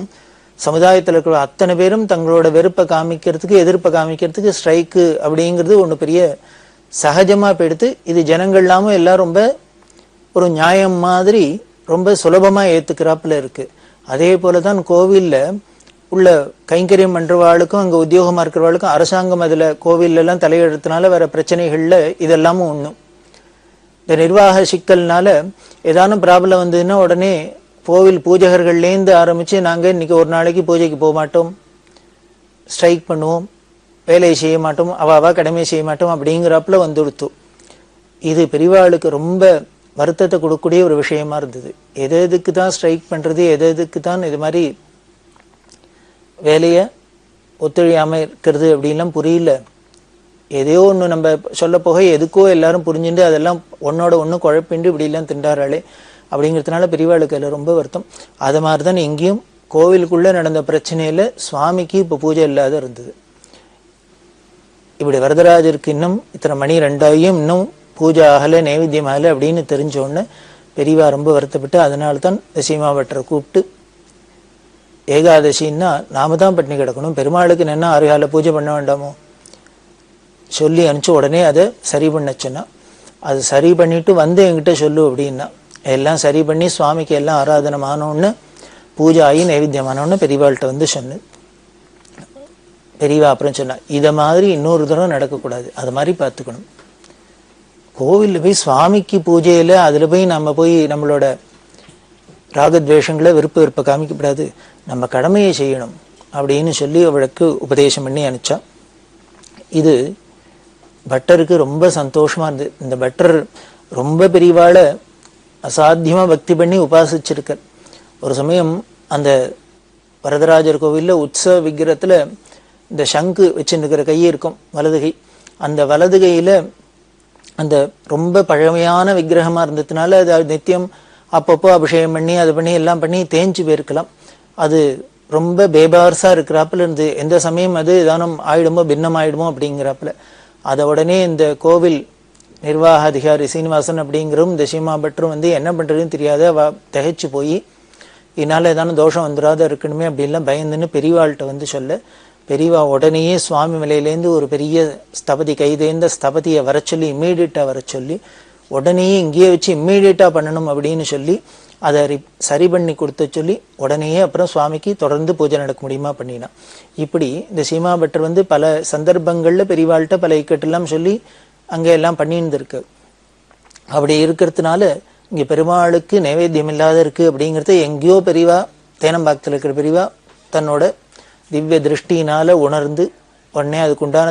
சமுதாயத்தில் இருக்கிற அத்தனை பேரும் தங்களோட வெறுப்பை காமிக்கிறதுக்கு, எதிர்ப்பை காமிக்கிறதுக்கு ஸ்ட்ரைக்கு அப்படிங்கிறது ஒன்று பெரிய சகஜமாக போயிடுத்து. இது ஜனங்கள்லாமும் எல்லாம் ரொம்ப ஒரு நியாயம் மாதிரி ரொம்ப சுலபமாக ஏற்றுக்கிறாப்புல இருக்குது. அதே போல தான் கோவிலில் உள்ள கைங்கரியம் பண்ணுறவாளுக்கும் அங்கே உத்தியோகமாக இருக்கிறவாளுக்கும் அரசாங்கம் அதில் கோவிலெல்லாம் தலையெழுத்தினால வர பிரச்சனைகளில் இதெல்லாமும் ஒன்றும். இந்த நிர்வாக சிக்கல்னால ஏதானும் ப்ராப்ளம் வந்ததுன்னா உடனே கோவில் பூஜகர்கள்லேருந்து ஆரம்பித்து நாங்கள் இன்றைக்கி ஒரு நாளைக்கு பூஜைக்கு போக மாட்டோம், ஸ்ட்ரைக் பண்ணுவோம், வேலையை செய்ய மாட்டோம், அவாவா கடமை செய்ய மாட்டோம் அப்படிங்கிறப்பல வந்துடுத்து. இது பெரியவாளுக்கு ரொம்ப வருத்தத்தை கொடுக்கக்கூடிய ஒரு விஷயமா இருந்தது. எது எதுக்கு தான் ஸ்ட்ரைக் பண்ணுறது, எது எதுக்கு தான் இது மாதிரி வேலையை ஒத்துழையாமல் இருக்கிறது அப்படின்லாம் புரியல. எதையோ ஒன்று நம்ம சொல்ல போக எதுக்கோ எல்லாரும் புரிஞ்சுட்டு அதெல்லாம் ஒன்னோட ஒன்று குழப்பிண்டு இப்படிலாம் திண்டாராளே அப்படிங்கிறதுனால பெரியவாளுக்கு அதில் ரொம்ப வருத்தம். அது மாதிரி தான் எங்கேயும் கோவிலுக்குள்ளே நடந்த பிரச்சனையில் சுவாமிக்கு இப்போ பூஜை இல்லாத இருந்தது. இப்படி வரதராஜருக்கு இன்னும் இத்தனை மணி 2 இன்னும் பூஜை ஆகலை, நைவேத்தியம் ஆகலை அப்படின்னு தெரிஞ்சோடனே பெரியவா ரொம்ப வருத்தப்பட்டு, அதனால தான் சீமா பட்டரை கூப்பிட்டு, ஏகாதசின்னா நாம தான் பட்டினி கிடக்கணும், பெருமாளுக்கு என்ன 6 கால பூஜை பண்ண வேண்டாமோ சொல்லி அனுப்பிச்சு உடனே அதை சரி பண்ண சொன்னா. அது சரி பண்ணிட்டு என்கிட்ட சொல்லு அப்படின்னா, எல்லாம் சரி பண்ணி சுவாமிக்கு எல்லாம் ஆராதனமானோன்னு பூஜை ஆகி நைவேத்தியமானோன்னு பெரியவாள்கிட்ட சொன்னேன். பெரியவா அப்புறம் சொன்னா, இதை மாதிரி இன்னொரு தடவை நடக்கக்கூடாது, அது மாதிரி பார்த்துக்கணும். கோவிலில் போய் சுவாமிக்கு பூஜையில் அதில் போய் நம்ம போய் நம்மளோட ராகத்வேஷங்களை வெறுப்பை காமிக்கப்படாது, நம்ம கடமையை செய்யணும் அப்படின்னு சொல்லி அவளுக்கு உபதேசம் பண்ணி அனுப்பிச்சா. இது பட்டருக்கு ரொம்ப சந்தோஷமா இருந்தது. இந்த பட்டர் ரொம்ப பெரியவாளை அசாத்தியமா பக்தி பண்ணி உபாசிச்சிருக்க. ஒரு சமயம் அந்த வரதராஜர் கோவில்ல உற்சவ விக்கிரத்துல இந்த சங்கு வச்சுருக்கிற கை இருக்கும், வலது கை. அந்த வலது கையில அந்த ரொம்ப பழமையான விக்கிரகமா இருந்ததுனால அது நித்தியம் அப்பப்போ அபிஷேகம் பண்ணி அது பண்ணி எல்லாம் பண்ணி தேஞ்சு போயிருக்கலாம். அது ரொம்ப பேபார்ஸா இருக்கிறாப்புல இருந்து எந்த சமயம் அது ஏதானும் ஆயிடுமோ பின்னம் ஆயிடுமோ அப்படிங்கிறாப்புல. அதை உடனே இந்த கோவில் நிர்வாக அதிகாரி சீனிவாசன் அப்படிங்கிறவும் இந்த சீமா பட்டரும் என்ன பண்றதுன்னு தெரியாத திகைச்சு போய், இதனால ஏதானும் தோஷம் வந்துடாத இருக்கணுமே அப்படின்லாம் பயந்துன்னு பெரியவாள்கிட்ட சொல்ல, பெரியவா உடனேயே சுவாமி மலையிலேருந்து ஒரு பெரிய ஸ்தபதி கைதேர்ந்த ஸ்தபதியை வர சொல்லி இம்மீடியட்டா வர சொல்லி உடனேயே இங்கேயே வச்சு இம்மீடியட்டா பண்ணணும் அப்படின்னு சொல்லி அதை சரி பண்ணி கொடுத்த சொல்லி உடனேயே அப்புறம் சுவாமிக்கு தொடர்ந்து பூஜை நடக்க முடியுமா பண்ணினா. இப்படி இந்த சீமா பட்டர் பல சந்தர்ப்பங்கள்ல பெரியவாள்கிட்ட பல இக்கட்டெல்லாம் சொல்லி அங்க எல்லாம் பண்ணியிருந்திருக்கு. அப்படி இருக்கிறதுனால இங்க பெருமாளுக்கு நைவேத்தியம் இல்லாத இருக்கு அப்படிங்கிறத எங்கேயோ பெரியவா தேனம்பாக்கத்தில் இருக்கிற பெரியவா தன்னோட திவ்ய திருஷ்டினால உணர்ந்து உடனே அதுக்குண்டான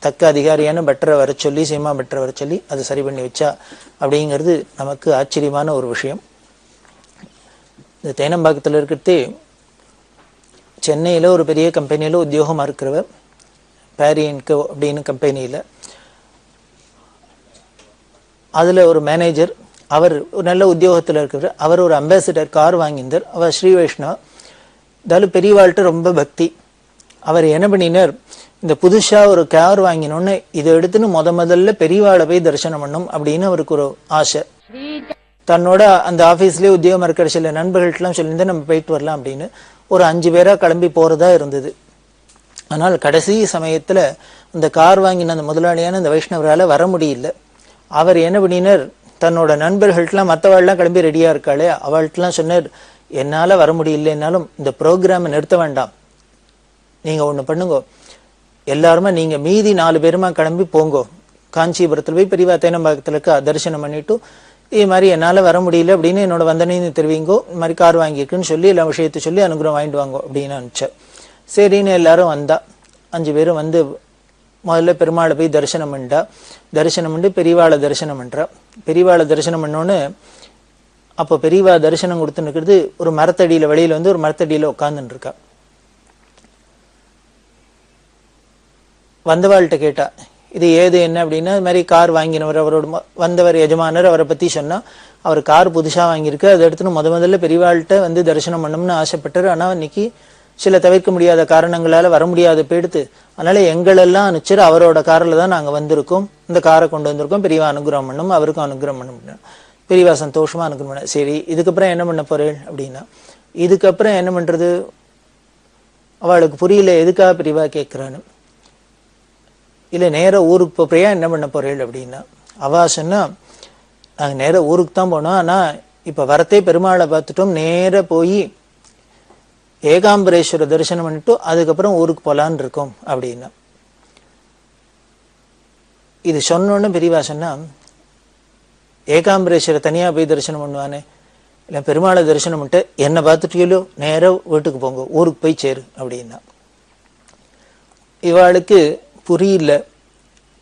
தக்க அதிகாரியான பட்டரை வர சொல்லி சீமா பட்டரை வர சொல்லி அதை சரி பண்ணி வச்சா அப்படிங்கிறது நமக்கு ஆச்சரியமான ஒரு விஷயம். இந்த தேனம்பாக்கத்தில் இருக்கிறதே சென்னையில் ஒரு பெரிய கம்பெனியில் உத்தியோகமாக இருக்கிறவர், பேரியன்கோ அப்படின்னு கம்பெனியில். அதில் ஒரு மேனேஜர், அவர் ஒரு நல்ல உத்தியோகத்தில் இருக்கிறவர். அவர் ஒரு அம்பாசிடர் கார் வாங்கியிருந்தார். அவர் ஸ்ரீ வைஷ்ணவா, அதாவது பெரியவாள்கிட்ட ரொம்ப பக்தி. அவர் என்ன பண்ணினார், இந்த புதுசா ஒரு கார் வாங்கினோன்னு இதை எடுத்துன்னு முதல்ல பெரியவாளை போய் தரிசனம் பண்ணும் அப்படின்னு அவருக்கு ஒரு ஆசை. தன்னோட அந்த ஆபீஸ்லயே உத்தியோகம் இருக்கிற சில நண்பர்கள்ட்டெல்லாம் சொல்லியிருந்தா நம்ம போயிட்டு வரலாம் அப்படின்னு ஒரு 5 பேரா கிளம்பி போறதா இருந்தது. ஆனால் கடைசி சமயத்துல அந்த கார் வாங்கின அந்த முதலாளியான அந்த வைஷ்ணவரால வர முடியல. அவர் என்ன பண்ணினார், தன்னோட நண்பர்கள்ட்டெல்லாம் மற்றவாள்லாம் கிளம்பி ரெடியா இருக்காளே அவள்கிட்டலாம் சொன்னார், என்னால வர முடியலன்னாலும் இந்த ப்ரோக்ராமை நிறுத்த வேண்டாம், நீங்க ஒண்ணு பண்ணுங்க, எல்லாருமே நீங்க மீதி 4 பேருமா கிளம்பி போங்கோ, காஞ்சிபுரத்துல போய் பெரியவா தேனம்பாக்கத்துல தரிசனம் பண்ணிட்டு இது மாதிரி என்னால வர முடியல அப்படின்னு என்னோட வந்தனைன்னு தெரிவிங்கோ, இந்த மாதிரி கார் வாங்கியிருக்குன்னு சொல்லி எல்லா விஷயத்தை சொல்லி அனுகிரகம் வாங்கிட்டு வாங்கோ அப்படின்னு அனுப்பிச்சேன். சரின்னு எல்லாரும் வந்தா. 5 பேரும் முதல்ல பெருமாளை போய் தரிசனம் பண்ணிட்டா. தரிசனம் பண்ணி பெரியவாளை தரிசனம் பண்றா. பெரியவாளை தரிசனம் பண்ணோன்னு அப்போ பெரியவா தரிசனம் கொடுத்துன்னு இருக்கிறது ஒரு மரத்தடியில, வெளியில ஒரு மரத்தடியில உட்காந்துட்டு இருக்கா. வந்தவாள்கிட்ட கேட்டா இது ஏது என்ன அப்படின்னா, இது மாதிரி கார் வாங்கினவர் அவரோட வந்தவர் எஜமானர் அவரை பத்தி சொன்னா, அவர் கார் புதுசா வாங்கியிருக்கு, அதை எடுத்துன்னு முதல்ல பெரியவாள்கிட்ட தரிசனம் பண்ணணும்னு ஆசைப்பட்டாரு. ஆனா இன்னைக்கு சில தவிர்க்க முடியாத காரணங்களால வர முடியாத போயிடுத்து. அதனால எங்களெல்லாம் அனுப்பிச்சு அவரோட காரில் தான் நாங்க வந்திருக்கோம், இந்த காரை கொண்டு வந்திருக்கோம், பெரியவா அனுகிரகம் பண்ணணும், அவருக்கும் அனுகிரகம் பண்ணணும். பெரியவா சந்தோஷமா அனுகிரகம் பண்ண. சரி இதுக்கப்புறம் என்ன பண்ண போறேன் அப்படின்னா, இதுக்கப்புறம் என்ன பண்றது, அவளுக்கு புரியல எதுக்காக பெரியவா கேட்கிறான்னு. இல்ல நேர ஊருக்கு போறியா என்ன பண்ண போறேன் அப்படின்னா, அவா சொன்னா நாங்க நேர ஊருக்கு தான் போனோம், ஆனா இப்ப வரத்தே பெருமாளை பார்த்துட்டோம், நேர போய் ஏகாம்பரேஸ்வர தரிசனம் பண்ணிட்டு அதுக்கப்புறம் ஊருக்கு போலான்னு இருக்கோம் அப்படின்னா. இது சொன்னோன்னு பெரியவா சொன்னா, ஏகாம்பரேஸ்வர தனியா போய் தரிசனம் பண்ணுவானே, இல்ல பெருமாளை தரிசனம் பண்ணிட்டு என்ன பார்த்துட்டியோ நேர வீட்டுக்கு போங்க, ஊருக்கு போய் சேரு அப்படின்னா. இவாளுக்கு புரியல,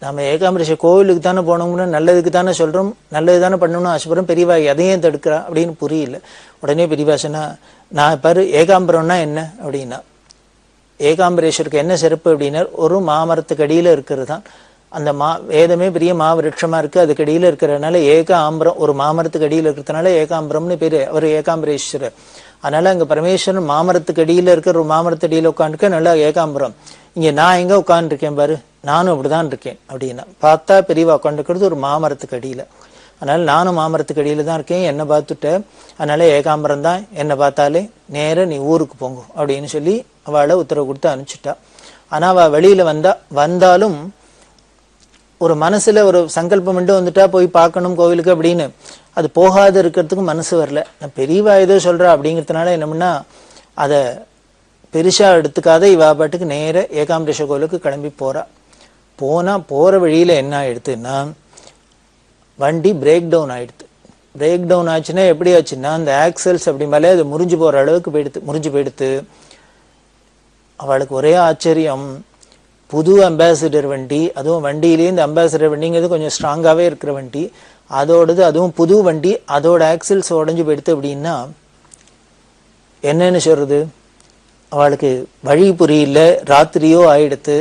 நம்ம ஏகாம்பரேஸ்வர கோவிலுக்கு தானே போனோம்னு நல்லதுக்கு தானே சொல்றோம், நல்லது தானே பண்ணணும்னு ஆசைப்படுறோம், பெரியவா எதையும் தடுக்கிறா அப்படின்னு புரியல. உடனே பெரியவா சொன்னா, நான் பாரு ஏகாம்பரம்னா என்ன அப்படின்னா, ஏகாம்பரேஸ்வருக்கு என்ன சிறப்பு அப்படின்னா, ஒரு மாமரத்துக்கு அடியில இருக்கிறது தான் அந்த வேதமே பெரிய மாவிருட்சமா இருக்கு, அதுக்கு அடியில இருக்கிறதுனால ஏகாம்பரம், ஒரு மாமரத்துக்கு அடியில இருக்கிறதுனால ஏகாம்பரம்னு பேரு. அவர் ஏகாம்பரேஸ்வரர். அதனால அங்க பரமேஸ்வரன் மாமரத்துக்கு அடியில இருக்கிற ஒரு மாமரத்து அடியில உட்காந்துருக்க, நல்லா ஏகாம்பரம். இங்க நான் எங்க உட்காந்துருக்கேன் பாரு, நானும் அப்படிதான் இருக்கேன் அப்படின்னா. பார்த்தா பெரியவா உட்காந்துருக்கிறது ஒரு மாமரத்துக்கு அடியில. அதனால நானும் மாமரத்துக்கு அடியில தான் இருக்கேன், என்னை பார்த்துட்ட, அதனால ஏகாம்பரம் தான், என்னை பார்த்தாலே நேர நீ ஊருக்கு போங்க அப்படின்னு சொல்லி அவளை உத்தரவு கொடுத்து அனுப்பிச்சுட்டா. ஆனா அவ வெளியில வந்தாலும் ஒரு மனசுல ஒரு சங்கல்பம் மட்டும் வந்துட்டா போய் பார்க்கணும் கோவிலுக்கு அப்படின்னு, அது போகாது இருக்கிறதுக்கு மனசு வரல. நான் பெரியவா ஏதோ சொல்றா அப்படிங்கிறதுனால என்ன பண்ணா, அதை பெருசா எடுத்துக்காத இவா பாட்டுக்கு நேர ஏகாம்பரேஸ்வரர் கோயிலுக்கு கிளம்பி போறா. போற வழியில என்ன ஆயிடுத்துன்னா வண்டி பிரேக் டவுன் ஆயிடுது. பிரேக் டவுன் ஆச்சுன்னா எப்படி ஆச்சுன்னா அந்த ஆக்சல்ஸ் அப்படி மேலே அது முறிஞ்சு போற அளவுக்கு முறிஞ்சு போயிடுத்து. அவளுக்கு ஒரே ஆச்சரியம், புது அம்பாசிடர் வண்டி, அதுவும் வண்டியிலேயே இந்த அம்பாசிடர் வண்டிங்கிறது கொஞ்சம் ஸ்ட்ராங்காகவே இருக்கிற வண்டி, அதோடது அதுவும் புது வண்டி, அதோட ஆக்சில்ஸ் உடஞ்சு போயிடுத்து. அப்படின்னா என்னன்னு சொல்றது, அவளுக்கு வழி புரியல, ராத்திரியோ ஆயிடுத்து,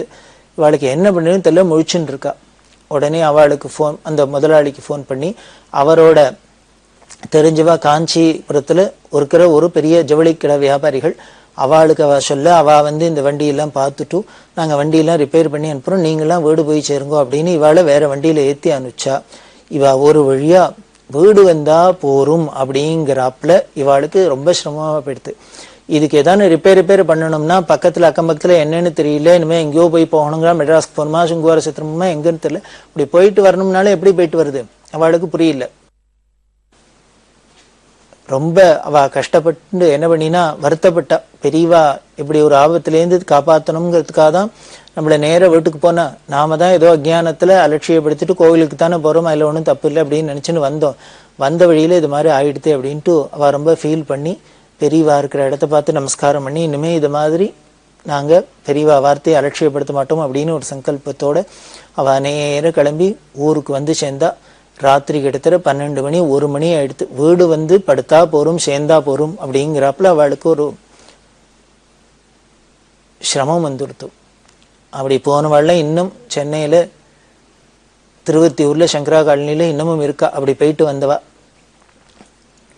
அவளுக்கு என்ன பண்ணுன்னு தெரியல, முழிச்சுன்னு இருக்கா. உடனே அவளுக்கு அந்த முதலாளிக்கு ஃபோன் பண்ணி, அவரோட தெரிஞ்சவா காஞ்சிபுரத்துல இருக்கிற ஒரு பெரிய ஜவுளி கடை வியாபாரிகள், அவளுக்கு அவ சொல்ல, அவ இந்த வண்டியெல்லாம் பார்த்துட்டு நாங்கள் வண்டியெல்லாம் ரிப்பேர் பண்ணி அனுப்புறோம், நீங்களாம் வீடு போய் சேருங்கோ அப்படின்னு இவாளை வேற வண்டியில ஏற்றி அனுப்பிச்சா. இவ ஒரு வழியா வீடு வந்தா போரும் அப்படிங்கிறாப்புல இவாளுக்கு ரொம்ப சிரமமா போயிடுது. இதுக்கு ஏதாவது ரிப்பேர் பண்ணணும்னா பக்கத்துல அக்கம் பக்கத்துல என்னன்னு தெரியல, இனிமே எங்கேயோ போய் போகணுங்களா, மெட்ராஸ்க்கு போகணுமா, சுங்குவார சித்திரமா, எங்கன்னு தெரியல, இப்படி போயிட்டு வரணும்னாலும் எப்படி போயிட்டு வருது அவளுக்கு புரியல. ரொம்ப அவ கஷ்டப்பட்டு என்ன பண்ணினா வருத்தப்பட்டா. பெரியவா இப்படி ஒரு ஆபத்திலேருந்து காப்பாற்றணுங்கிறதுக்காக தான் நம்மள நேர வீட்டுக்கு போனா, நாம தான் ஏதோ அஜ்ஞானத்துல அலட்சியப்படுத்திட்டு கோவிலுக்கு தானே போறோம், அதில் ஒன்றும் தப்பு இல்லை அப்படின்னு நினைச்சுன்னு வந்தோம். வந்த வழியில இது மாதிரி ஆயிடுது அப்படின்ட்டு அவ ரொம்ப ஃபீல் பண்ணி பெரியவா இருக்கிற இடத்த பார்த்து நமஸ்காரம் பண்ணி, இனிமே இது மாதிரி நாங்க பெரியவா வார்த்தையை அலட்சியப்படுத்த மாட்டோம் அப்படின்னு ஒரு சங்கல்பத்தோட அவ நேர கிளம்பி ஊருக்கு சேர்ந்தா. ராத்திரி கிட்டத்தட்ட 12 மணி 1 மணி ஆயிடுத்து. வீடு படுத்தா போரும் சேர்ந்தா போரும் அப்படிங்கிறாப்புல அவளுக்கு ஒரு சிரமம் வந்துடுத்து. அப்படி போனவாள்ல இன்னும் சென்னையில திருவத்தியூர்ல சங்கரா காலனியில இன்னமும் இருக்கா. அப்படி போயிட்டு வந்தவா.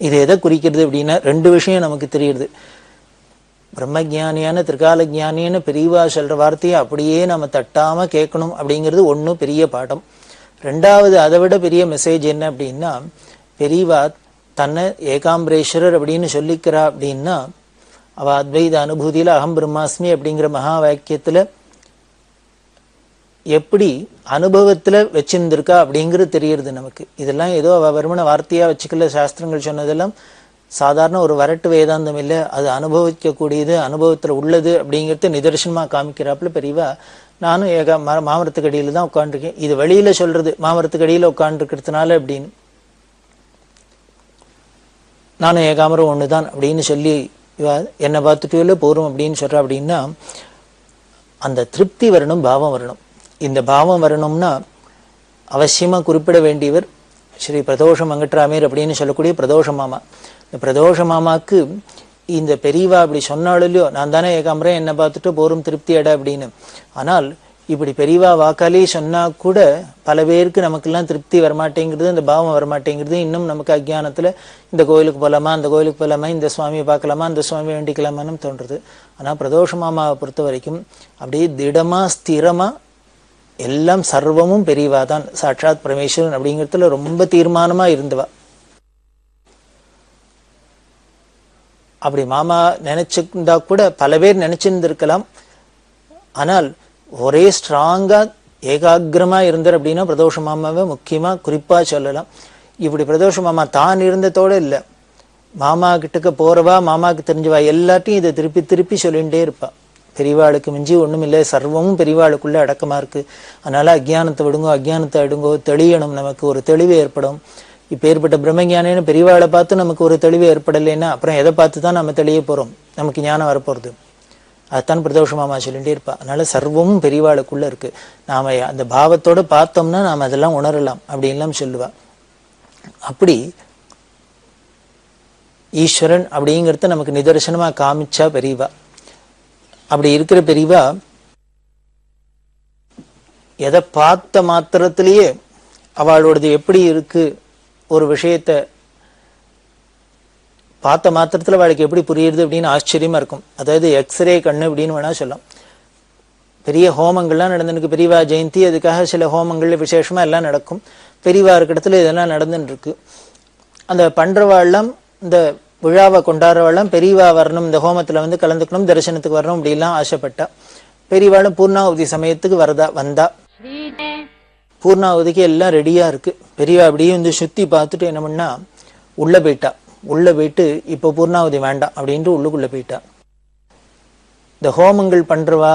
இது எதை குறிக்கிறது அப்படின்னா 2 விஷயம் நமக்கு தெரியுது. பிரம்மஜானியான திரிகால ஜானியான பெரியவா சொல்ற வார்த்தையை அப்படியே நம்ம தட்டாம கேட்கணும் அப்படிங்கிறது ஒன்றும் பெரிய பாடம். 2வது அதை விட பெரிய மெசேஜ் என்ன அப்படின்னா, பெரியவா தன்னை ஏகாம்பரேஸ்வரர் அப்படின்னு சொல்லிக்கிறா அப்படின்னா அவ அத்வைத அனுபூதியில அகம் பிரம்மாஸ்மி அப்படிங்கிற மகா வாக்கியத்துல எப்படி அனுபவத்துல வச்சிருந்திருக்கா அப்படிங்கிறது தெரியுது நமக்கு. இதெல்லாம் ஏதோ அவ வருமான வார்த்தையா வச்சுக்கல, சாஸ்திரங்கள் சொன்னதெல்லாம் சாதாரண ஒரு வரட்டு வேதாந்தம் இல்லை, அது அனுபவிக்கக்கூடியது, அனுபவத்துல உள்ளது அப்படிங்கிறது நிதர்சனமா காமிக்கிறாப்புல பெரியவா. நானும் மாமரத்துக்கு அடியில தான் உட்காந்துருக்கேன், இது வெளியில சொல்றது மாமரத்துக்கு அடியில உட்காந்துருக்கிறதுனால அப்படின்னு, நானும் ஏகாமரம் ஒண்ணுதான் அப்படின்னு சொல்லி என்னை பார்த்துட்டு இல்லை போறோம் அப்படின்னு சொல்றா. அப்படின்னா அந்த திருப்தி வரணும், பாவம் வரணும். இந்த பாவம் வரணும்னா அவசியமா குறிப்பிட வேண்டியவர் ஸ்ரீ பிரதோஷ மங்கட்ராமேர் அப்படின்னு சொல்லக்கூடிய பிரதோஷ மாமா. இந்த பிரதோஷ மாமாக்கு இந்த பெரியவா அப்படி சொன்னாலும் இல்லையோ, நான் தானே ஏகாம்பரம், என்னை பார்த்துட்டு போரும் திருப்தி அட அப்படின்னு. ஆனால் இப்படி பெரியவா வாக்காலே சொன்னா கூட பல பேருக்கு நமக்கெல்லாம் திருப்தி வரமாட்டேங்கிறது, இந்த பாவம் வரமாட்டேங்கிறது. இன்னும் நமக்கு அஜ்ஞானத்துல இந்த கோயிலுக்கு போகலாமா, அந்த கோயிலுக்கு போகலாமா, இந்த சுவாமியை பார்க்கலாமா, அந்த சுவாமியை வேண்டிக்கலாமான்னு தோன்றுறது. ஆனா பிரதோஷ மாமாவை பொறுத்த வரைக்கும் அப்படியே திடமா ஸ்திரமா எல்லாம் சர்வமும் பெரியவா தான், சாட்சாத் பரமேஸ்வரன் அப்படிங்கிறதுல ரொம்ப தீர்மானமா இருந்தவா. அப்படி மாமா நினைச்சிருந்தா கூட பல பேர் நினைச்சிருந்திருக்கலாம். ஆனால் ஒரே ஸ்ட்ராங்கா ஏகாகிரமா இருந்தார் அப்படின்னா பிரதோஷ மாமாவை முக்கியமா குறிப்பா சொல்லலாம். இப்படி பிரதோஷ மாமா தான் இருந்ததோட இல்லை, மாமா கிட்டக்க போறவா, மாமாவுக்கு தெரிஞ்சவா எல்லாத்தையும் இதை திருப்பி திருப்பி சொல்லிகிட்டே இருப்பா. பெரியவாளுக்கு மிஞ்சி ஒண்ணும் இல்லை, சர்வமும் பெரியவாளுக்குள்ள அடக்கமா இருக்கு. அதனால அஜ்ஞானத்தை விடுங்கோ, அஜ்ஞானத்தை அடுங்கோ, தெளியணும், நமக்கு ஒரு தெளிவு ஏற்படும். இப்ப ஏற்பட்ட பிரம்மஞானின்னு பெரியவாளை பார்த்து நமக்கு ஒரு தெளிவு ஏற்படலைன்னா அப்புறம் எதை பார்த்து தான் நம்ம தெளிய போறோம், நமக்கு ஞானம் வரப்போறது. அதுதான் பிரதோஷ மாமா சொல்லிட்டே இருப்பா. அதனால சர்வமும் பெரியவாளுக்குள்ள இருக்கு, நாம அந்த பாவத்தோட பார்த்தோம்னா நாம அதெல்லாம் உணரலாம் அப்படின்லாம் சொல்லுவா. அப்படி ஈஸ்வரன் அப்படிங்கிறத நமக்கு நிதர்சனமா காமிச்சா பெரியவா. அப்படி இருக்கிற பெரியவா எதை பார்த்த மாத்திரத்திலேயே அவளோடது எப்படி இருக்கு, ஒரு விஷயத்த பார்த்த மாத்திரத்துல அவளுக்கு எப்படி புரியுது அப்படின்னு ஆச்சரியமா இருக்கும். அதாவது எக்ஸ்ரே கண்ணு அப்படின்னு வேணா சொல்லலாம். பெரிய ஹோமங்கள்லாம் நடந்துருக்கு, பெரியவா ஜெயந்தி, அதுக்காக சில ஹோமங்கள் விசேஷமா எல்லாம் நடக்கும். பெரியவா இருக்க இடத்துல இதெல்லாம் நடந்துட்டு இருக்கு. அந்த பண்றவாள்லாம் இந்த விழாவை கொண்டாடுறவாள்லாம் பெரியவா வரணும், இந்த ஹோமத்துல கலந்துக்கணும், தரிசனத்துக்கு வரணும் அப்படிலாம் ஆசைப்பட்டா. பெரியவாளும் பூர்ணாவதி சமயத்துக்கு வந்தா. பூர்ணாவதிக்கு எல்லாம் ரெடியா இருக்கு. பெரியவா அப்படியே சுத்தி பார்த்துட்டு என்ன பண்ணா, உள்ள போயிட்டா. உள்ள போயிட்டு இப்போ பூர்ணாவதி வேண்டாம் அப்படின்ட்டு உள்ளுக்குள்ள போயிட்டா. இந்த ஹோமங்கள் பண்றவா,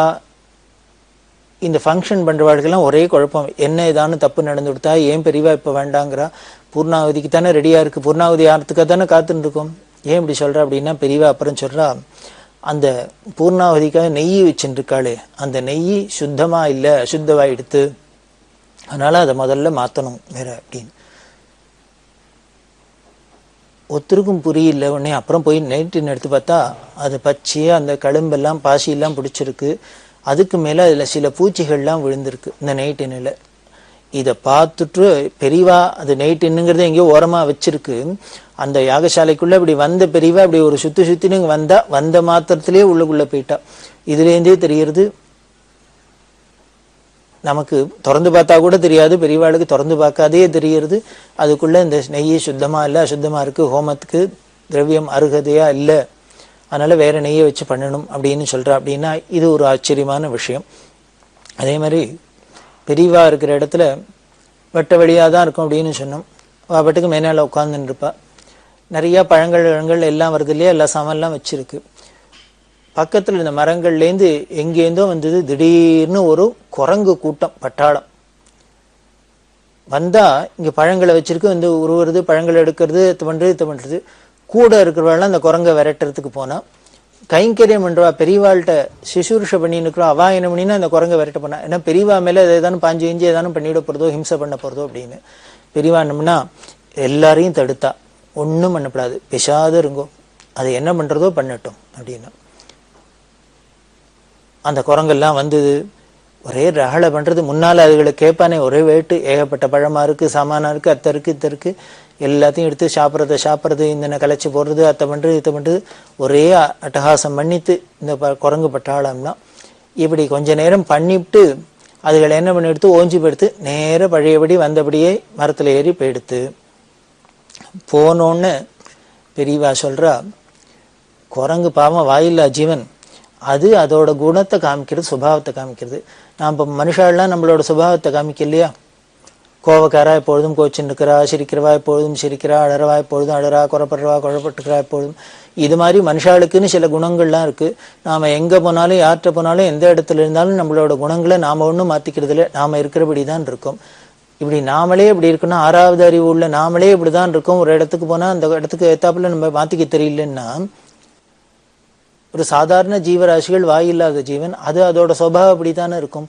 இந்த ஃபங்க்ஷன் பண்றவாளுக்கெல்லாம் ஒரே குழப்பம். என்ன ஏதானு தப்பு நடந்து கொடுத்தா ஏன் பெரியவா இப்ப வேண்டாங்கிறா? பூர்ணாவதிக்கு தானே ரெடியா இருக்கு, பூர்ணாவதி ஆகிறதுக்காக தானே காத்துட்டு இருக்கோம், ஏன் இப்படி சொல்றா அப்படின்னா, பெரியவா அப்புறம் சொல்றா, அந்த பூர்ணாவதிக்காக நெய் வச்சுருக்காளே, அந்த நெய் சுத்தமா இல்லை, அசுத்தமாயிடுத்து, அதனால அதை முதல்ல மாத்தணும் வேற அப்படின்னு. ஒருத்தருக்கும் புரியல. உடனே அப்புறம் போய் நைட்டின் எடுத்து பார்த்தா அது பச்சையா அந்த கழும்பெல்லாம் பாசியெல்லாம் பிடிச்சிருக்கு. அதுக்கு மேல அதுல சில பூச்சிகள்லாம் விழுந்திருக்கு இந்த நைட்டினில். இதை பார்த்துட்டு பெரியவா அது நைட்டின்னுங்கிறத எங்கேயோ ஓரமா வச்சிருக்கு. அந்த யாகசாலைக்குள்ள இப்படி வந்த பெரியவா இப்படி ஒரு சுத்தின்னு வந்த மாத்திரத்திலேயே உள்ளுக்குள்ள போயிட்டா. இதுலேருந்தே தெரியறது, நமக்கு திறந்து பார்த்தா கூட தெரியாது, பெரியவாளுக்கு திறந்து பார்க்காதே தெரியறது அதுக்குள்ள இந்த நெய் சுத்தமா இல்லை, அசுத்தமா இருக்கு, ஹோமத்துக்கு திரவியம் அருகதையா இல்லை, அதனால வேற நெய்யை வச்சு பண்ணணும் அப்படின்னு சொல்றா. அப்படின்னா இது ஒரு ஆச்சரியமான விஷயம். அதே மாதிரி பெரியவா இருக்கிற இடத்துல வெட்ட வழியாக தான் இருக்கும் அப்படின்னு சொன்னோம். பாட்டுக்கு மேனால உட்காந்துன்னு இருப்பா. நிறைய பழங்கள் எல்லாம் வருது இல்லையா, எல்லா சாமான்லாம் வச்சிருக்கு. பக்கத்துல இந்த மரங்கள்லேருந்து எங்கேருந்தோ வந்தது திடீர்னு ஒரு குரங்கு கூட்டம், பட்டாளம் வந்தா இங்க பழங்களை வச்சிருக்கு, வந்து உருவுறது, பழங்களை எடுக்கிறது, இது பண்றது. கூட இருக்கிறவாள் அந்த குரங்கை விரட்டுறதுக்கு போனா, கைங்கரியம் பண்றவா பெரியவாள்கிட்ட சிசுருஷ பண்ணின்னு இருக்கிறோம், அவா என்ன பண்ணினா அந்த குரங்கை விரட்ட பண்ணா. ஏன்னா பெரியவா மேல ஏதானும் பாஞ்சு இஞ்சி ஏதானும் பண்ணிவிட போறதோ, ஹிம்சை பண்ண போறதோ அப்படின்னு. பெரியவா என்னம்னா எல்லாரையும் தடுத்தா, ஒன்றும் பண்ணப்படாது, பிசாத இருங்கோ, அது என்ன பண்றதோ பண்ணட்டும் அப்படின்னா. அந்த குரங்கெல்லாம் வந்தது, ஒரே ரகலை பண்றது. முன்னால அதுகளை கேட்பானே, ஒரே வேட்டு, ஏகப்பட்ட பழமா இருக்கு, சாமானா இருக்கு, அத்தை இருக்கு, இத்த இருக்கு, எல்லாத்தையும் எடுத்து சாப்பிட்றது, இந்த கலைச்சி போடுறது, அத்தை பண்றது, இத்த பண்றது, ஒரே அட்டகாசம் பண்ணிட்டு இந்த குரங்கு பட்டாளம்னா. இப்படி கொஞ்ச நேரம் பண்ணிவிட்டு அதுகளை என்ன பண்ணி எடுத்து ஓஞ்சி போடுத்து நேர பழையபடி வந்தபடியே மரத்துல ஏறி போயிடுத்து. போனோன்னு பெரியவா சொல்றா, குரங்கு பாவம் வாயில்லா ஜீவன், அது அதோட குணத்தை காமிக்கிறது, சுபாவத்தை காமிக்கிறது. நாம் இப்போ மனுஷாலாம் நம்மளோட சுபாவத்தை காமிக்கலையா? கோவக்காரா எப்பொழுதும் கோச்சின்னு இருக்கிறா, சிரிக்கிறவா எப்பொழுதும் சிரிக்கிறா, அழறவா எப்பொழுதும் அழறா, குறப்படுறவா குழப்பட்டுக்கிறா எப்பொழுதும். இது மாதிரி மனுஷாளுக்குன்னு சில குணங்கள்லாம் இருக்கு. நாம எங்க போனாலும் யார்கிட்ட போனாலும் எந்த இடத்துல இருந்தாலும் நம்மளோட குணங்களை நாம ஒன்றும் மாத்திக்கிறது இல்லை, நாம இருக்கிறபடி தான் இருக்கோம். இப்படி நாமளே இப்படி இருக்கணும், 6வது அறிவு உள்ள நாமளே இப்படிதான் இருக்கோம். ஒரு இடத்துக்கு போனா அந்த இடத்துக்கு ஏத்தாப்புல நம்ம மாத்திக்க தெரியலன்னா, ஒரு சாதாரண ஜீவராசிகள், வாயில்லாத ஜீவன், அது அதோட சுபாவம் அப்படித்தானே இருக்கும்.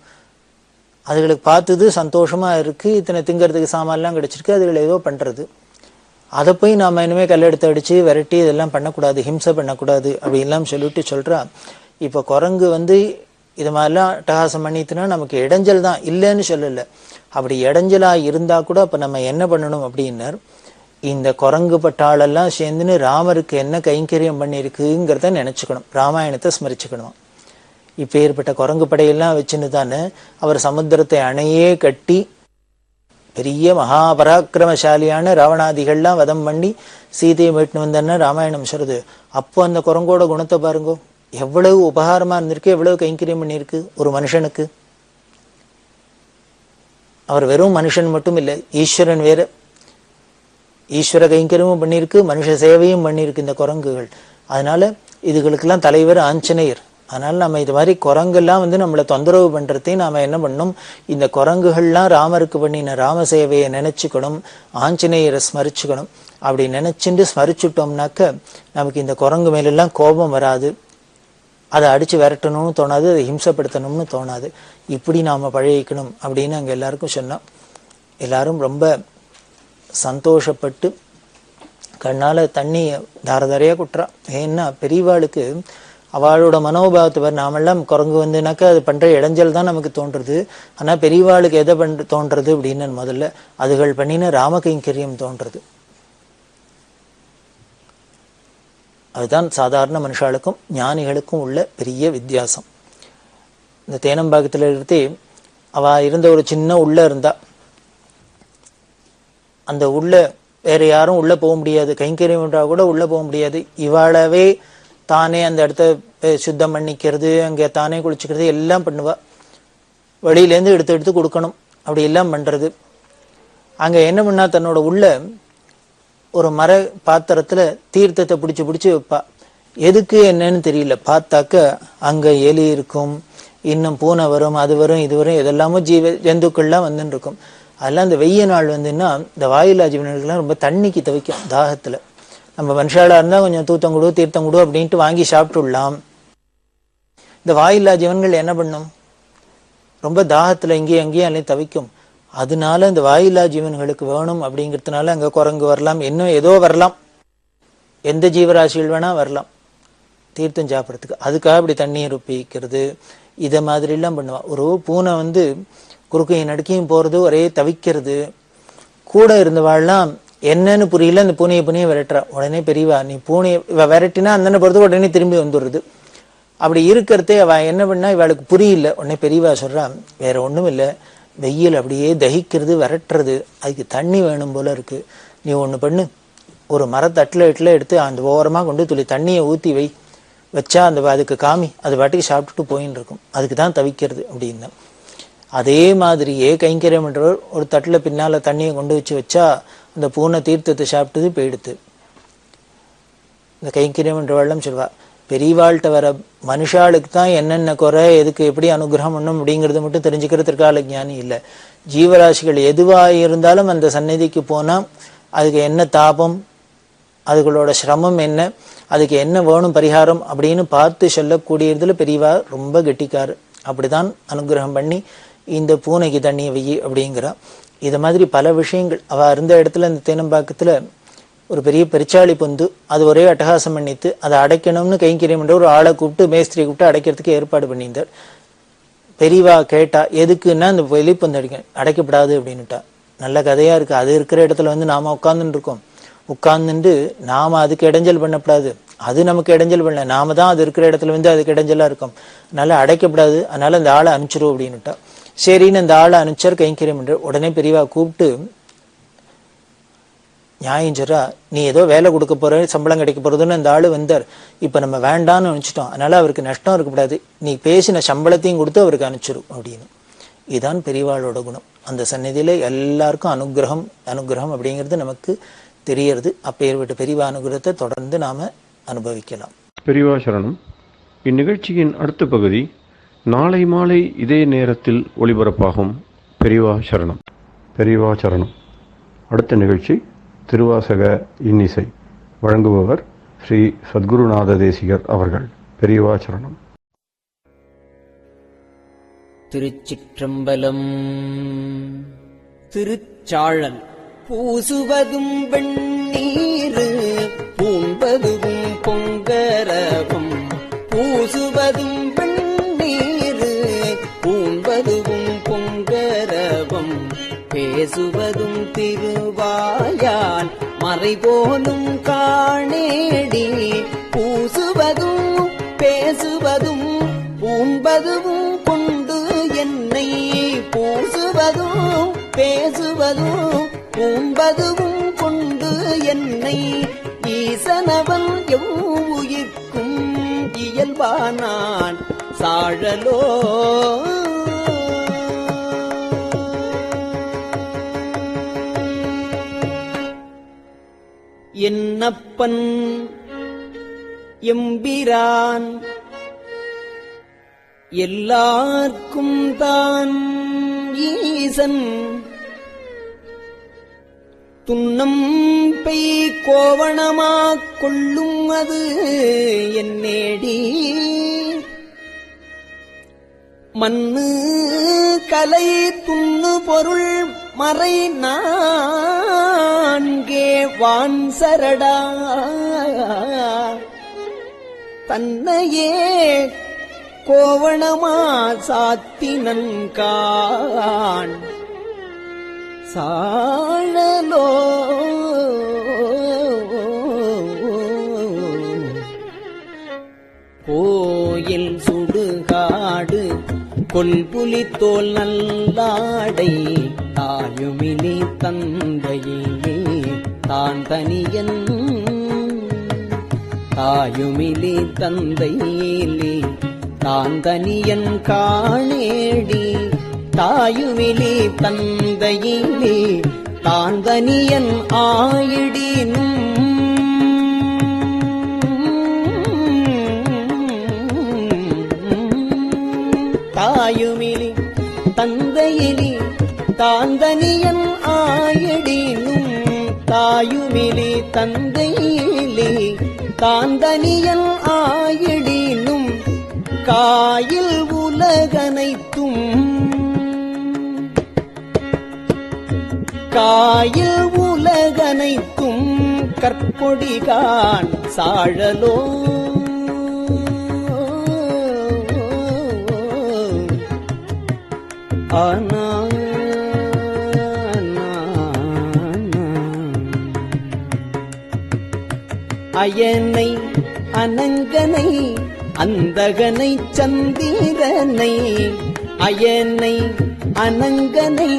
அதுகளுக்கு பார்த்தது சந்தோஷமா இருக்கு, இத்தனை திங்கிறதுக்கு சாமான்லாம் கிடைச்சிருக்கு, அதுகளை ஏதோ பண்றது. அதை போய் நாம இனிமே கல்லெடுத்து அடிச்சு விரட்டி இதெல்லாம் பண்ணக்கூடாது, ஹிம்சை பண்ணக்கூடாது அப்படின்லாம் சொல்லிட்டு சொல்றா. இப்ப குரங்கு இது மாதிரிலாம் அட்டகாசம் பண்ணிட்டுனா நமக்கு இடைஞ்சல் தான், இல்லைன்னு சொல்லல. அப்படி இடைஞ்சலா இருந்தா கூட அப்ப நம்ம என்ன பண்ணணும் அப்படின்னார், இந்த குரங்கு பட்டாளெல்லாம் சேர்ந்துன்னு ராமருக்கு என்ன கைங்கரியம் பண்ணிருக்குங்கிறத நினைச்சுக்கணும், ராமாயணத்தை ஸ்மரிச்சுக்கணும். இப்ப ஏற்பட்ட குரங்கு படையெல்லாம் வச்சுன்னு தானே அவர் சமுத்திரத்தை அணையே கட்டி பெரிய மகாபராக்கிரமசாலியான ராவணாதிகள்லாம் வதம் பண்ணி சீதையை மீட்டுன்னு வந்தான்னு ராமாயணம் சொல்றது. அப்போ அந்த குரங்கோட குணத்தை பாருங்கோ, எவ்வளவு உபகாரமா இருந்திருக்கு, எவ்வளவு கைங்கரியம் பண்ணியிருக்கு ஒரு மனுஷனுக்கு. அவர் வெறும் மனுஷன் மட்டும் இல்லை, ஈஸ்வரன் வேற. ஈஸ்வர கைங்கரியமும் பண்ணியிருக்கு, மனுஷ சேவையும் பண்ணியிருக்கு இந்த குரங்குகள். அதனால இதுகளுக்கெல்லாம் தலைவர் ஆஞ்சநேயர். அதனால நம்ம இது மாதிரி குரங்கெல்லாம் நம்மளை தொந்தரவு பண்றதையும் நாம என்ன பண்ணணும், இந்த குரங்குகள்லாம் ராமருக்கு பண்ணின ராம சேவையை நினைச்சுக்கணும், ஆஞ்சநேயரை ஸ்மரிச்சுக்கணும். அப்படி நினைச்சுட்டு ஸ்மரிச்சுட்டோம்னாக்க நமக்கு இந்த குரங்கு மேலெல்லாம் கோபம் வராது, அதை அடிச்சு விரட்டணும்னு தோணாது, அதை ஹிம்சப்படுத்தணும்னு தோணாது. இப்படி நாம பழகிக்கணும் அப்படின்னு அங்க எல்லாருக்கும் சொன்னோம். எல்லாரும் ரொம்ப சந்தோஷப்பட்டு கண்ணால தண்ணி தாரதாரையா குட்டுறா. ஏன்னா பெரியவாளுக்கு அவளோட மனோபாவத்தை நாமெல்லாம் குரங்கு வந்துனாக்கா அது பண்ற இடைஞ்சல் தான் நமக்கு தோன்றுறது. ஆனா பெரியவாளுக்கு எதை தோன்றது அப்படின்னு முதல்ல அதுகள் பண்ணின ராம கைங்கரியம் தோன்றது. அதுதான் சாதாரண மனுஷாளுக்கும் ஞானிகளுக்கும் உள்ள பெரிய வித்தியாசம். இந்த தேனம்பாக்கத்துல இருந்து அவ இருந்த ஒரு சின்ன உள்ள இருந்தா, அந்த உள்ள வேற யாரும் உள்ள போக முடியாது, கைங்கரியம் என்றா கூட உள்ள போக முடியாது. இவாளவே தானே அந்த இடத்த சுத்தம் பண்ணிக்கிறது, அங்க தானே குளிச்சுக்கிறது எல்லாம் பண்ணுவா. வெளியிலேருந்து எடுத்து கொடுக்கணும், அப்படி எல்லாம் பண்றது. அங்க என்ன பண்ணா, தன்னோட உள்ள ஒரு மர பாத்திரத்துல தீர்த்தத்தை பிடிச்சு வைப்பா. எதுக்கு என்னன்னு தெரியல. பார்த்தாக்க அங்க எலி இருக்கும், இன்னும் பூனை வரும், அது வரும், இது வரும், எதெல்லாமோ ஜந்துக்கள்லாம் வந்துன்னு இருக்கும். அதெல்லாம் இந்த வெய்ய நாள் வந்துன்னா இந்த வாயிலா ஜீவன்கள்லாம் ரொம்ப தண்ணிக்கு தவிக்கும் தாகத்துல. நம்ம மனுஷாலா இருந்தா கொஞ்சம் தூத்தங்குடு தீர்த்தங்குடு அப்படின்ட்டு வாங்கி சாப்பிட்டுடலாம். இந்த வாயில்லா ஜீவன்கள் என்ன பண்ணும்? ரொம்ப தாகத்துல இங்கேயும் அங்கேயும் அலையும் தவிக்கும். அதனால இந்த வாயில்லா ஜீவன்களுக்கு வேணும் அப்படிங்கிறதுனால அங்க குரங்கு வரலாம், இன்னும் ஏதோ வரலாம், எந்த ஜீவராசிகள் வேணா வரலாம் தீர்த்தம் சாப்பிட்றதுக்கு. அதுக்காக இப்படி தண்ணியை ருப்பிக்கிறது, இதை மாதிரி எல்லாம் பண்ணுவா. ஒரு பூனை வந்து குறுக்கையும் நடுக்கையும் போறது, ஒரே தவிக்கிறது. கூட இருந்தவாள்லாம் என்னன்னு புரியல, அந்த பூனையை விரட்டுறா. உடனே பெரியவா, நீ பூனையை விரட்டினா அந்த பொறுத்து உடனே திரும்பி வந்துடுறது. அப்படி இருக்கிறதே அவ என்ன பண்ணா இவளுக்கு புரியல. உடனே பெரியவா சொல்றா, வேற ஒண்ணும் இல்லை, வெயில் அப்படியே தகிக்கிறது, விரட்டுறது, அதுக்கு தண்ணி வேணும் போல இருக்கு. நீ ஒண்ணு பண்ணு, ஒரு மரத்தட்டில் எடுத்து அந்த ஓரமா கொண்டு துளி தண்ணியை ஊத்தி வச்சா அதுக்கு காமி, அது வாட்டிக்கு சாப்பிட்டுட்டு போயின்னு இருக்கும், அதுக்கு தான் தவிக்கிறது அப்படின்னா. அதே மாதிரியே கைங்கரியம் பண்றவர் ஒரு தட்டில் பின்னால தண்ணியை கொண்டு வச்சா அந்த பூனை தீர்த்தத்தை சாப்பிட்டது போயிடுத்து. இந்த கைங்கரியம் பண்றவாள்லாம் சொல்வா, பெரியவாள்கிட்ட வர மனுஷாளுக்கு தான் என்னென்ன குறை, எதுக்கு எப்படி அனுகிரகம் பண்ணும் அப்படிங்கிறது மட்டும் தெரிஞ்சுக்கிறதுக்கால ஞானி இல்லை. ஜீவராசிகள் எதுவா இருந்தாலும் அந்த சந்நிதிக்கு போனா அதுக்கு என்ன தாபம், அதுகளோட சிரமம் என்ன, அதுக்கு என்ன வேணும் பரிகாரம் அப்படின்னு பார்த்து சொல்லக்கூடியதுல பெரியவா ரொம்ப கெட்டிக்காரு. அப்படிதான் அனுகிரகம் பண்ணி இந்த பூனைக்கு தண்ணியை வெயி அப்படிங்கிறா. இது மாதிரி பல விஷயங்கள். அவ இருந்த இடத்துல இந்த தேனம்பாக்கத்துல ஒரு பெரிய பெருச்சாளி பொந்து, அது ஒரே அட்டகாசம் பண்ணிட்டு அதை அடைக்கணும்னு கைங்கரியம் பண்ற ஒரு ஆளை கூப்பிட்டு, மேஸ்திரியை கூப்பிட்டு அடைக்கிறதுக்கு ஏற்பாடு பண்ணியிருந்தார். பெரியவா கேட்டா, எதுக்குன்னா அந்த வெளிப்பந்து அடைக்கப்படாது அப்படின்னுட்டா. நல்ல கதையா இருக்கு. அது இருக்கிற இடத்துல வந்து நாம உட்கார்ந்துட்டு இருக்கோம், உட்கார்ந்துட்டு நாம அதுக்கு இடைஞ்சல் பண்ணக்கூடாது, அது நமக்கு இடைஞ்சல் பண்ணல, நாம தான் அது இருக்கிற இடத்துல வந்து அதுக்கு இடைஞ்சலா இருக்கும், அதனால அடைக்கப்படாது, அதனால அந்த ஆளை அனுப்பிச்சிரும் அப்படின்னுட்டா. சரின்னு அந்த ஆளை அனுப்பிச்சார் கைங்கரியம் பண்ற. உடனே பெரியவா கூப்பிட்டு நியாயம் சொல்றா, நீ ஏதோ வேலை கொடுக்க போற, சம்பளம் கிடைக்க போறதுன்னு அந்த ஆளு வந்தார், இப்ப நம்ம வேண்டான்னு நினைச்சிட்டோம், அதனால அவருக்கு நஷ்டம் இருக்கக்கூடாது, நீ பேசின சம்பளத்தையும் கொடுத்து அவருக்கு அனுப்பிச்சிரும் அப்படின்னு. இதுதான் பெரியவாளோட குணம். அந்த சந்நிதியில எல்லாருக்கும் அனுகிரகம் அப்படிங்கிறது நமக்கு தெரியறது. அப்பேற்பட்ட பெரியவா அனுகிரகத்தை தொடர்ந்து நாம அனுபவிக்கலாம். பெரியவா சரணம். இந்நிகழ்ச்சியின் அடுத்த பகுதி நாளை மாலை இதே நேரத்தில் ஒளிபரப்பாகும். பெரியவா சரணம். பெரியவா சரணம். அடுத்த நிகழ்ச்சி திருவாசக இன்னிசை. வழங்குபவர் ஸ்ரீ சத்குருநாத தேசிகர் அவர்கள். பெரியவா சரணம். திருச்சிற்றம்பலம். திருச்சாழல். பூசுவதும் வெண்ணீரு பூண்பதும் பொங்கரவும், பூசுவதும் வெண்ணீரு பூண்பதும் பொங்கரவும், பேசுவதும் திருவாயால் மறைபோலும் காணேடி, பூசுவதும் பேசுவதும் பூண்பதும் கொண்டு என்னை, பூசுவதும் பேசுவதும் பூண்பதும் கொண்டு என்னை, ஈசனவன் எவ்வுயிர்க்கும் இயல்பானான் சாழலோ. என்னப்பன் எம்பிரான் எல்லார்க்கும் தான் ஈசன், துன்னம் பெய் கோவணமாக் கொள்ளும் அது என்னேடி, மண்ணு கலை துண்ணு பொருள் மறை நான்கே வான் சரடா, தன்னையே கோவணமா சாத்தினன்கான் சாழலோ. கோயில் சுடுகாடு கொல்புலி தோல் நல்லாடை, தாயுமிலி தந்தையிலே தான் தனியன், தாயுமிலி தந்தையிலே தான் தனியன் காணேடி, தாயுமிலி தந்தையிலே தான் தனியன் ஆயிடினும், தாயுமிலி தந்தையிலி தாந்தனியன் ஆயடினும் தாயுமிலி தந்தையிலி தாந்தனியன் ஆயடினும் காயில் உலகனைத்தும் காயில் உலகனைத்தும் கற்பொடிகான் சாழலோ ஆனா அயனை அனங்கனை அந்தகனை சந்திரனை அயனை அனங்கனை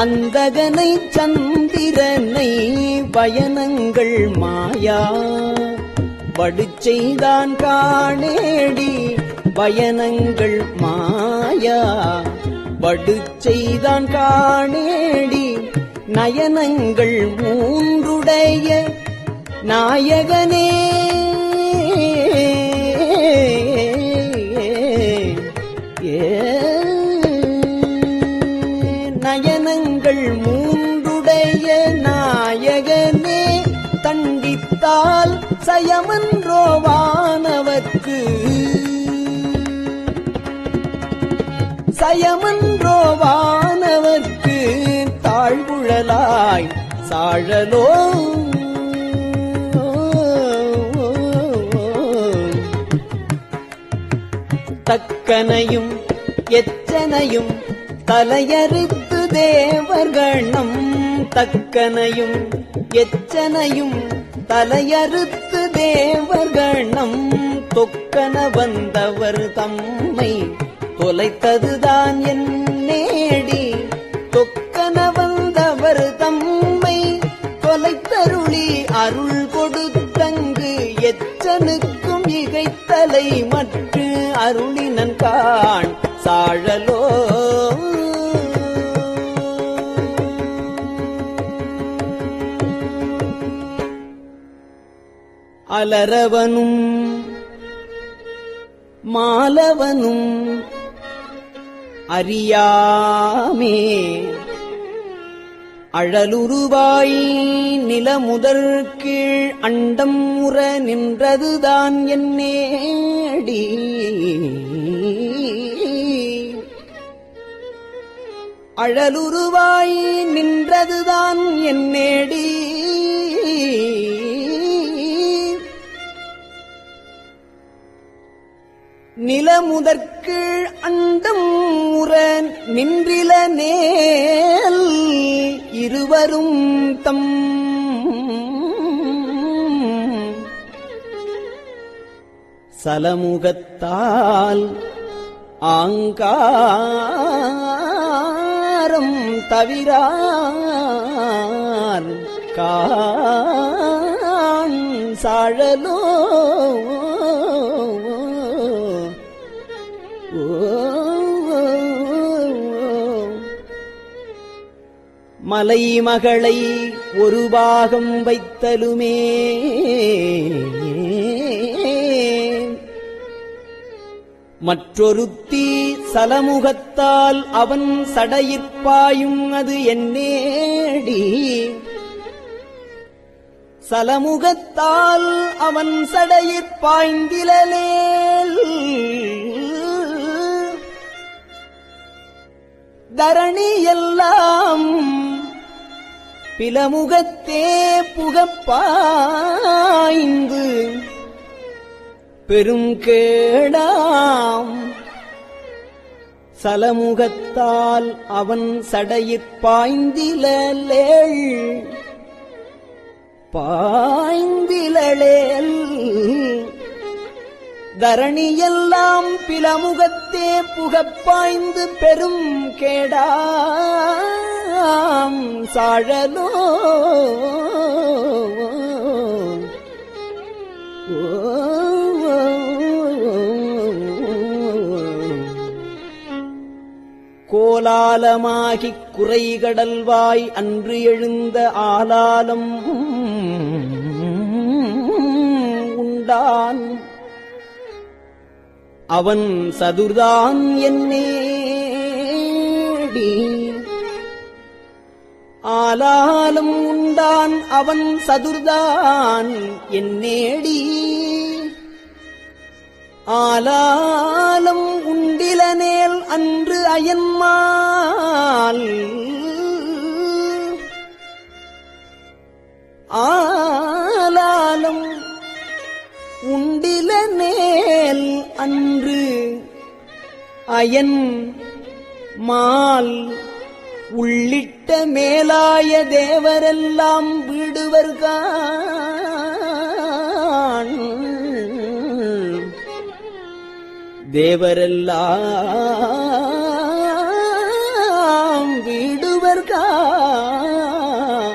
அந்தகனை சந்திரனை பயனங்கள் மாயா வடுச்செய்தான் காணேடி பயனங்கள் மாயா வடுச்செய்தான் காணேடி நயனங்கள் மூன்றுடைய நாயகனே நயனங்கள் மூன்றுடைய நாயகனே தண்டித்தால் சயமன்றோவானவர்க்கு சயமன்றோவானவர்க்கு தாழ்வுழலாய் சாழலோ தக்கனையும் எச்சனையும் தலையறுத்து தேவர்கணம் தக்கனையும் எச்சனையும் தலையறுத்து தேவர்கணம் தொக்கன வந்தவர் தம்மை தொலைத்ததுதான் என் நேடி தொக்கன வந்தவர் தம்மை தொலைத்தருளி அருள் கொடுத்தங்கு எச்சனுக்கும் இகைத்தலை மற்ற அருளினன் காண் சாழலோ அலரவனும் மாலவனும் அறியாமே அழலுருவாய் நிலமுதற் கீழ் அண்டம் உற நின்றதுதான் என் நேடி அழலுருவாய் நின்றதுதான் என் நேடி நிலமுதற்கு அண்டம் உற நின்றில நேல் இருவரும் தம் சலமுகத்தால் ஆங்காரம் தவிரான் காண் சாழலோ மலை மகளை ஒரு பாகம் வைத்தலுமே மற்றொருத்தி சலமுகத்தால் அவன் சடையிற்பாயும் அது என்னேடி சலமுகத்தால் அவன் சடையிற்பாய்ந்திலேல் தரணி எல்லாம் பிலமுகத்தே புகப்பாய்ந்து பெருங்கேடாம் சலமுகத்தால் அவன் சடையிற்பாய்ந்திலேல் பாய்ந்திலேல் தரணியெல்லாம் பிலமுகத்தே புகப்பாய்ந்து பெரும் கேடாம் சாழலோ கோலாலமாகிக் குறைகடல்வாய் அன்று எழுந்த ஆலாலம் உண்டான் அவன் சதுர்தான் என்னேடி ஆலாலம் உண்டான் அவன் சதுர்தான் என்னேடி ஆலாலம் உண்டிலனேல் அன்று அயன்மால் ஆலாலம் உண்டிலனேல் அன்று அயன் மால் உள்ளிட்ட மேலாய தேவரெல்லாம் வீடுவர்கான் தேவரெல்லாம்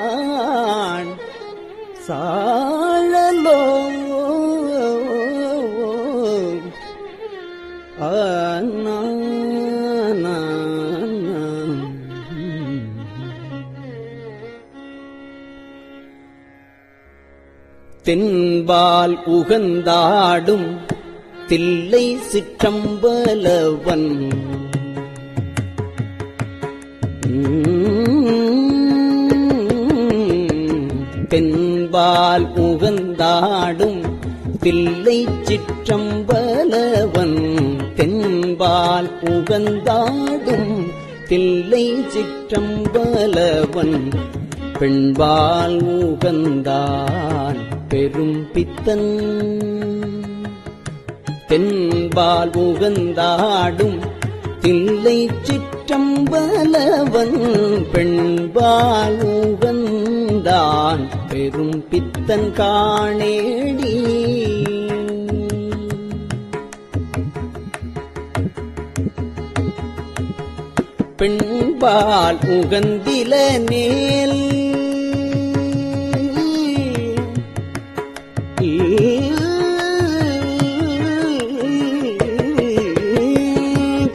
வீடுவர்கான் சாழலோ தென்பால் உகந்தாடும் தில்லை சிற்றம்பலவன் தென்பால் உகந்தாடும் தில்லை சிற்றம்பலவன் தென்பால் உகந்தாடும் தில்லை சிற்றம்பலவன் பெண்பால் உகந்தான் பெரும் பித்தன் தென்பால் உகந்தாடும் தில்லை சிற்றம்பலவன் பெண்பால் உகந்தான் பெரும் பித்தன் காணேடி பெண்பால் உகந்தில நேல்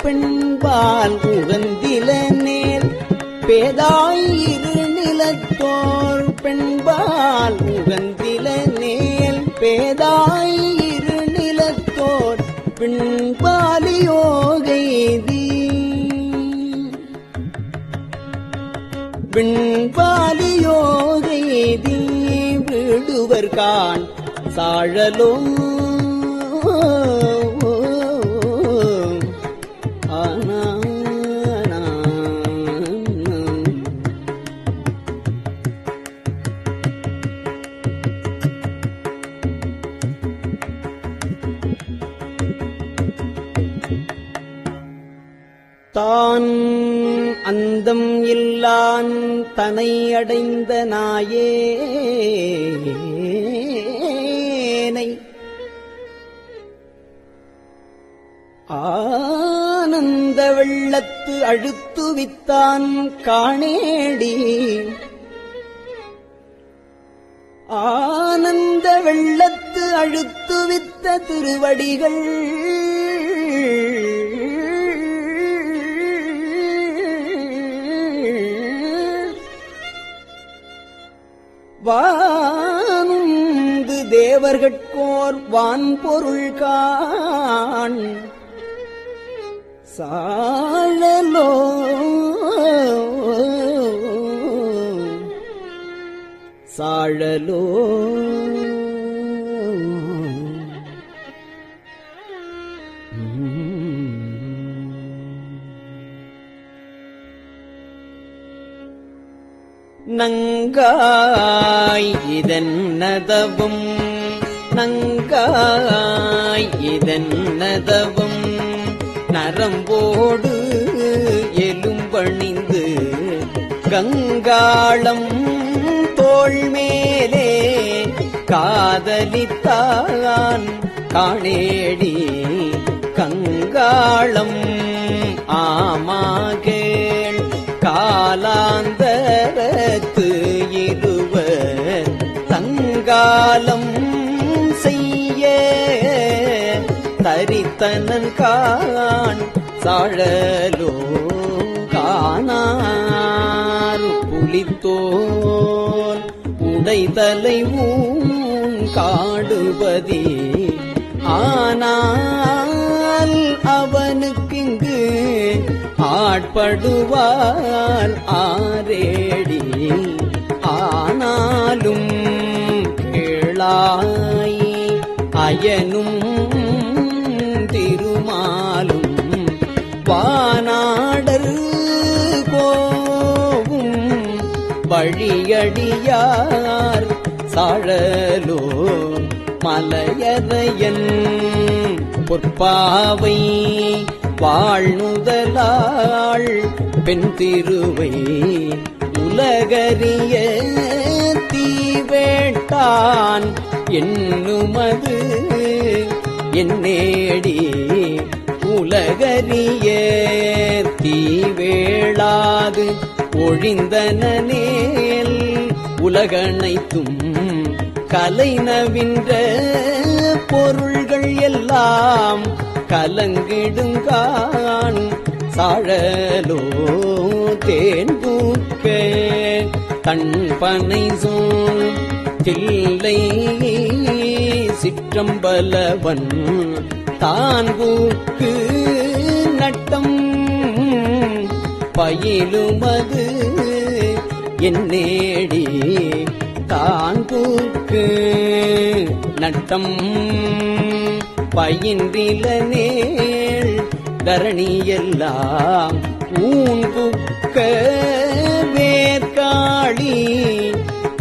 பெண்பால் உகந்தில நேல் பேதாயிரு நிலத்தோர் பெண்பால் உகந்தில நேல் பேதாயிரு நிலத்தோர் பெண்பாலியோகைதி பெண்பாலியோகைதி விடுவர்கான் சாழலோ தான் அந்தம் இல்லான் தனை அடைந்த நாயேனை ஆனந்த வெள்ளத்து அழுத்துவித்தான் காணேடி ஆனந்த வெள்ளத்து அழுத்துவித்த திருவடிகள் வானுந்து தேவர்கட்கோர் வான்பொருள் காண் சாழலோ சாழலோ நங்காய் இதன்னதவும் நங்காய் இதன்னதவும் நரம்போடு எலும்பணிந்து கங்காளம் தோள் மேலே காதலித்தான் காணேடி கங்காளம் ஆமாகேள் காலாந்தரத்து இருவர் தங்காலம் செய்ய தரித்தனன் காண் சாழலோ காணார் புலித்தோல் உடைதலை ஊன் காடுபதி ஆனால் ஆசைப்படுவார் ஆரேடி ஆனாலும் கேளாய் அயனும் திருமாலும் வானாடர் கோவும் வழியடியார் சாழலோ மலையறையன் பொற்பாவை வாழ்நுதலாள் பெண் திருவை உலகறிய தீவேட்டான் என்னுமது என்னேடி உலகறிய தீவேளாது ஒழிந்தனேல் உலகனைத்தும் கலைநவின்ற பொருள்கள் எல்லாம் கலங்கிடுங்கான் சாழலோ தேன்பூக்க தன்பனை சோல் தில்லை சிற்றம்பலவன் தான் பூக்கு நட்டம் பயிலுமது என்னேடி தான் பூக்கு நட்டம் பயின்றிலனேள் தரணியெல்லாம் ஊன்புக்க வேற்காளி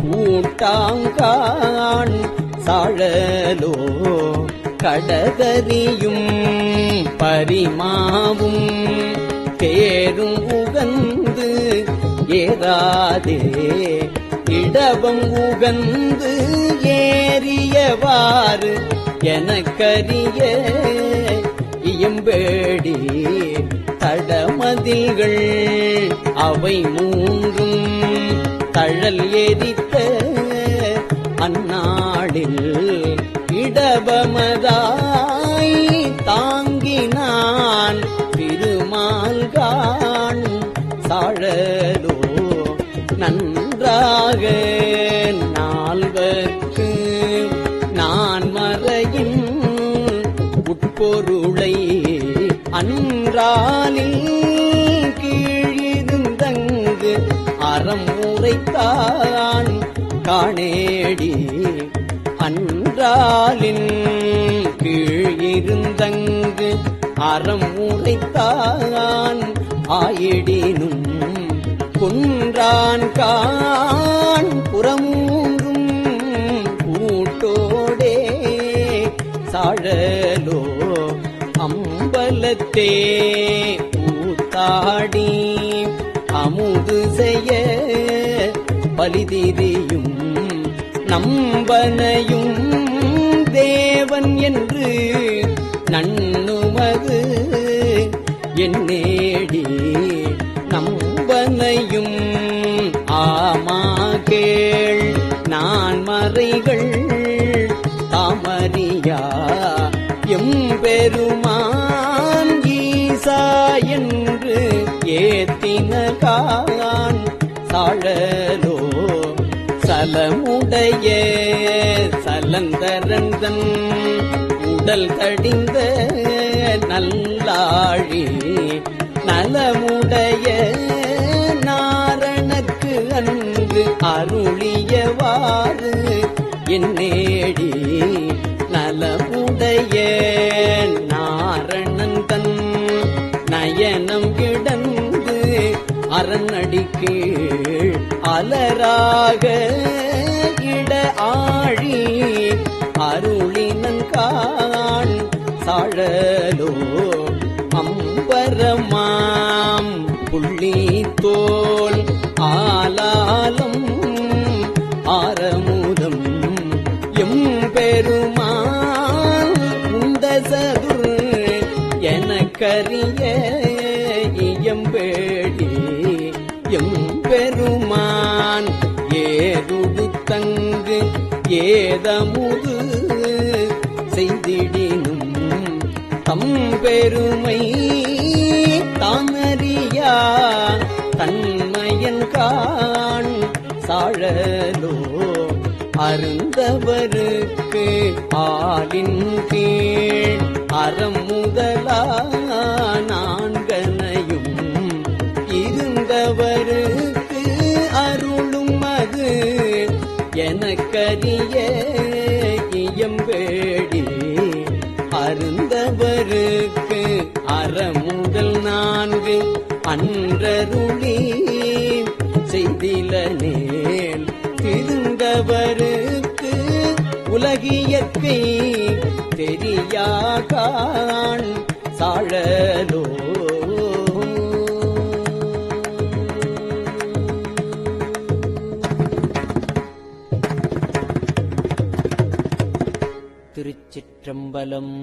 கூட்டாங்கான் சாழலோ கடகரியும் பரிமாவும் தேரும் உகந்து ஏறாதே இடவம் உகந்து ஏறியவாறு எனக்கரிய இயம்பேடி தடமதில்கள் அவை மூன்றும் தழல் எரித்த அந்நாளில் இடபமதாய் தாங்கினான் திருமால்கான் சாழலோ நன்றாக நால்வர்க்கு நான் மறையின் உட்பொருளை அன்றாலில் கீழிருந்தங்கு அறம் உரைத்தான் காணேடி அன்றாலின் கீழிருந்தங்கு அறம் உரைத்தான் ஆயிடினும் குன்றான் கான் புறமூன்றும் கூட்டோடே சாழலோ அம்பலத்தே கூத்தாடி அமுது செய்ய பலிதிரியும் நம்பனையும் தேவன் என்று நண்ணுமது என்னேடி நம்பனையும் ஆமா கேள் நான் மறைகள் தாமரியா எம்பெருமான் ஈசா என்று ஏத்தின கான் சாழலோ சலமுடைய சலந்தரந்தன் உடல் தடிந்த நல்லாழி நலமுடைய நாரணக்கு அன்று அருளியவாறு என்னேடி நலமுடைய நாரணன் தன் நயனம் கிடந்து அரண்அடிக்கீழ் அலராக இட ஆழி அருளினன்கான் சாழலோ அம்பரமாம் புள்ளி தோல் ஆலாலம் ஆரமுதம் எம்பெருமான் உந்தசதுர் எனக்கரிய இயம்பேடி எம்பெருமான் ஏதுடுத்தங்கு ஏதமுது செய்திடினும் தம் பெருமை தாமறியா தன்மையன் கான் சாழலோ அருந்தவருக்கு ஆளின் கீழ் அறம் முதலா நான்கனையும் அருந்தவருக்கு அறமுதல் 4 அன்றருளி செய்தில நேல் திருந்தவருக்கு உலகியற்கை தெரியாகான் சாழலோ. திருச்சிற்றம்பலம்.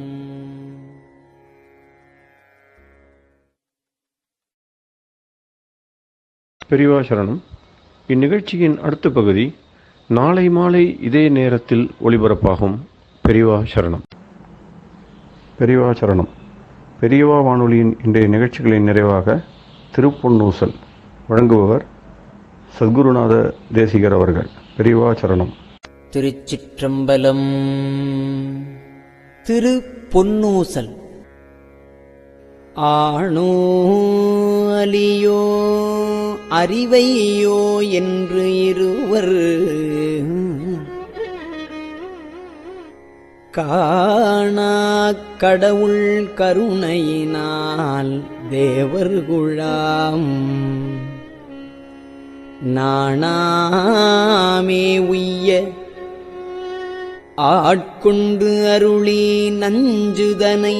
பெரியவா சரணம். இந்நிகழ்ச்சியின் அடுத்த பகுதி நாளை மாலை இதே நேரத்தில் ஒளிபரப்பாகும். பெரியவா சரணம். பெரியவா சரணம். பெரியவா வானொலியின் இன்றைய நிகழ்ச்சிகளின் நிறைவாக திருப்பொன்னூசல் வழங்குபவர் சத்குருநாத தேசிகர் அவர்கள். பெரியவா சரணம். திருச்சிற்றம்பலம். திரு பொன்னூசல். ஆணோ அலியோ அறிவையோ என்று இருவர் காணா கடவுள் கருணையினால் தேவர்குழாம் நாணாமே உய்ய ஆட்கொண்டு அருளி நஞ்சுதனை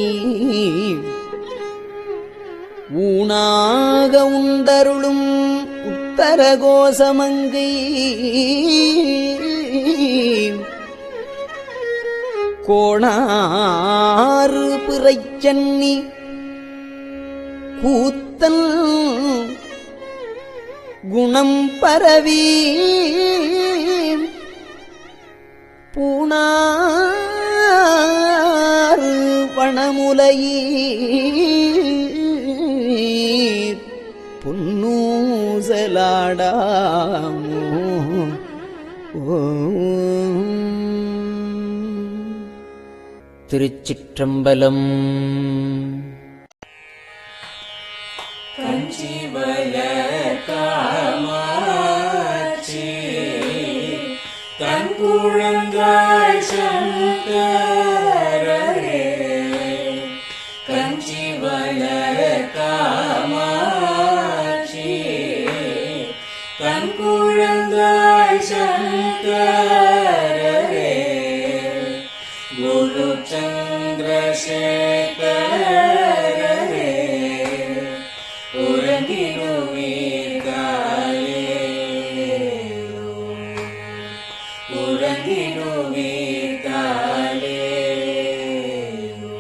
ஊனாக உண்டருளும் உத்தரகோசமங்கை கோணாறு பிறைச்சன்னி கூத்தன் குணம் பரவி பூணாறு வனமுலையீர் பொன்னூசலாடாமோ. திருச்சிற்றம்பலம். கஞ்சிவய காமாட்சி தன் குழந்தாய் சங்கரரே. கஞ்சிவய காமாட்சி தன் குழந்தாய் சங்கரரே. குரு சந்திரசேகரரே உறங்கிடுவீர்களேலோ உறங்கிடுவீர்களேலோ.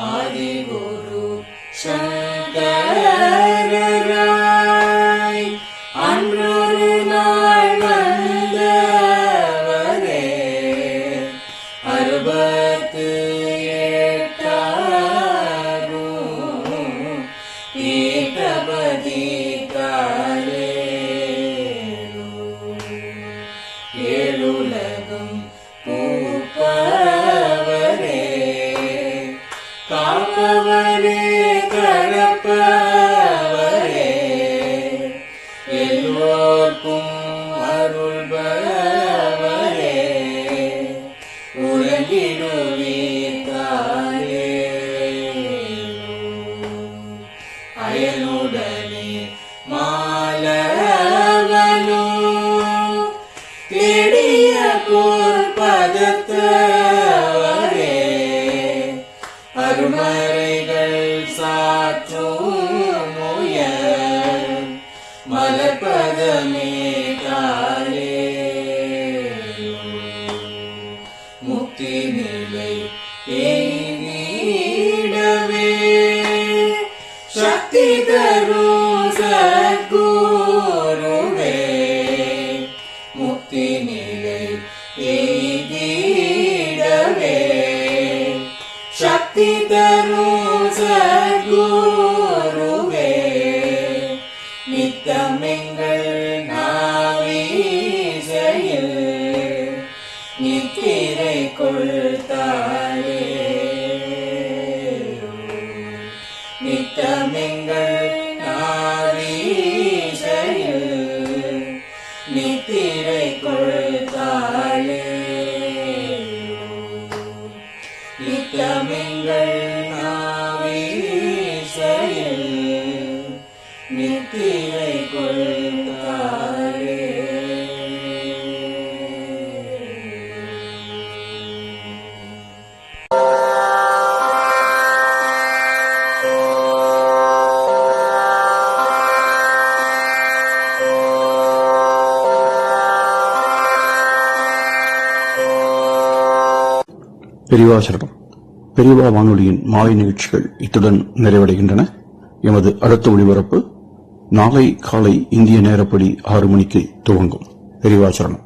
ஆதிகுரு சங்கரராய் அன்றொரு நாள் வந்தவரே. 68 பீட்டபதி காலேலோ. ஏழுலகம் பூப்பவரே காப்பவரே கரப்பவரே எல்லோர்க்கும் அருள்பவரே உறங்கிடுவீர்களேலோ. அயனுடனே மாலவனோ தேடிய பொற்பதத்தவரே அருமறைகள் சாற்றும் முயல் மலர்பதமே காலேலோ. முக்தி நிலை எய்திடவே சக்தி தரும் சத்குருவே. முக்தி நிலை எய்திடவே சக்தி தரும் சத்குருவே. நித்தமெங்கள் பெரியவாசரணம். பெரியவா வானொலியின் மாலை நிகழ்ச்சிகள் இத்துடன் நிறைவடைகின்றன. எமது அடுத்த ஒளிபரப்பு நாளை காலை இந்திய நேரப்படி 6 மணிக்கு துவங்கும். பெரியவாசரணம்.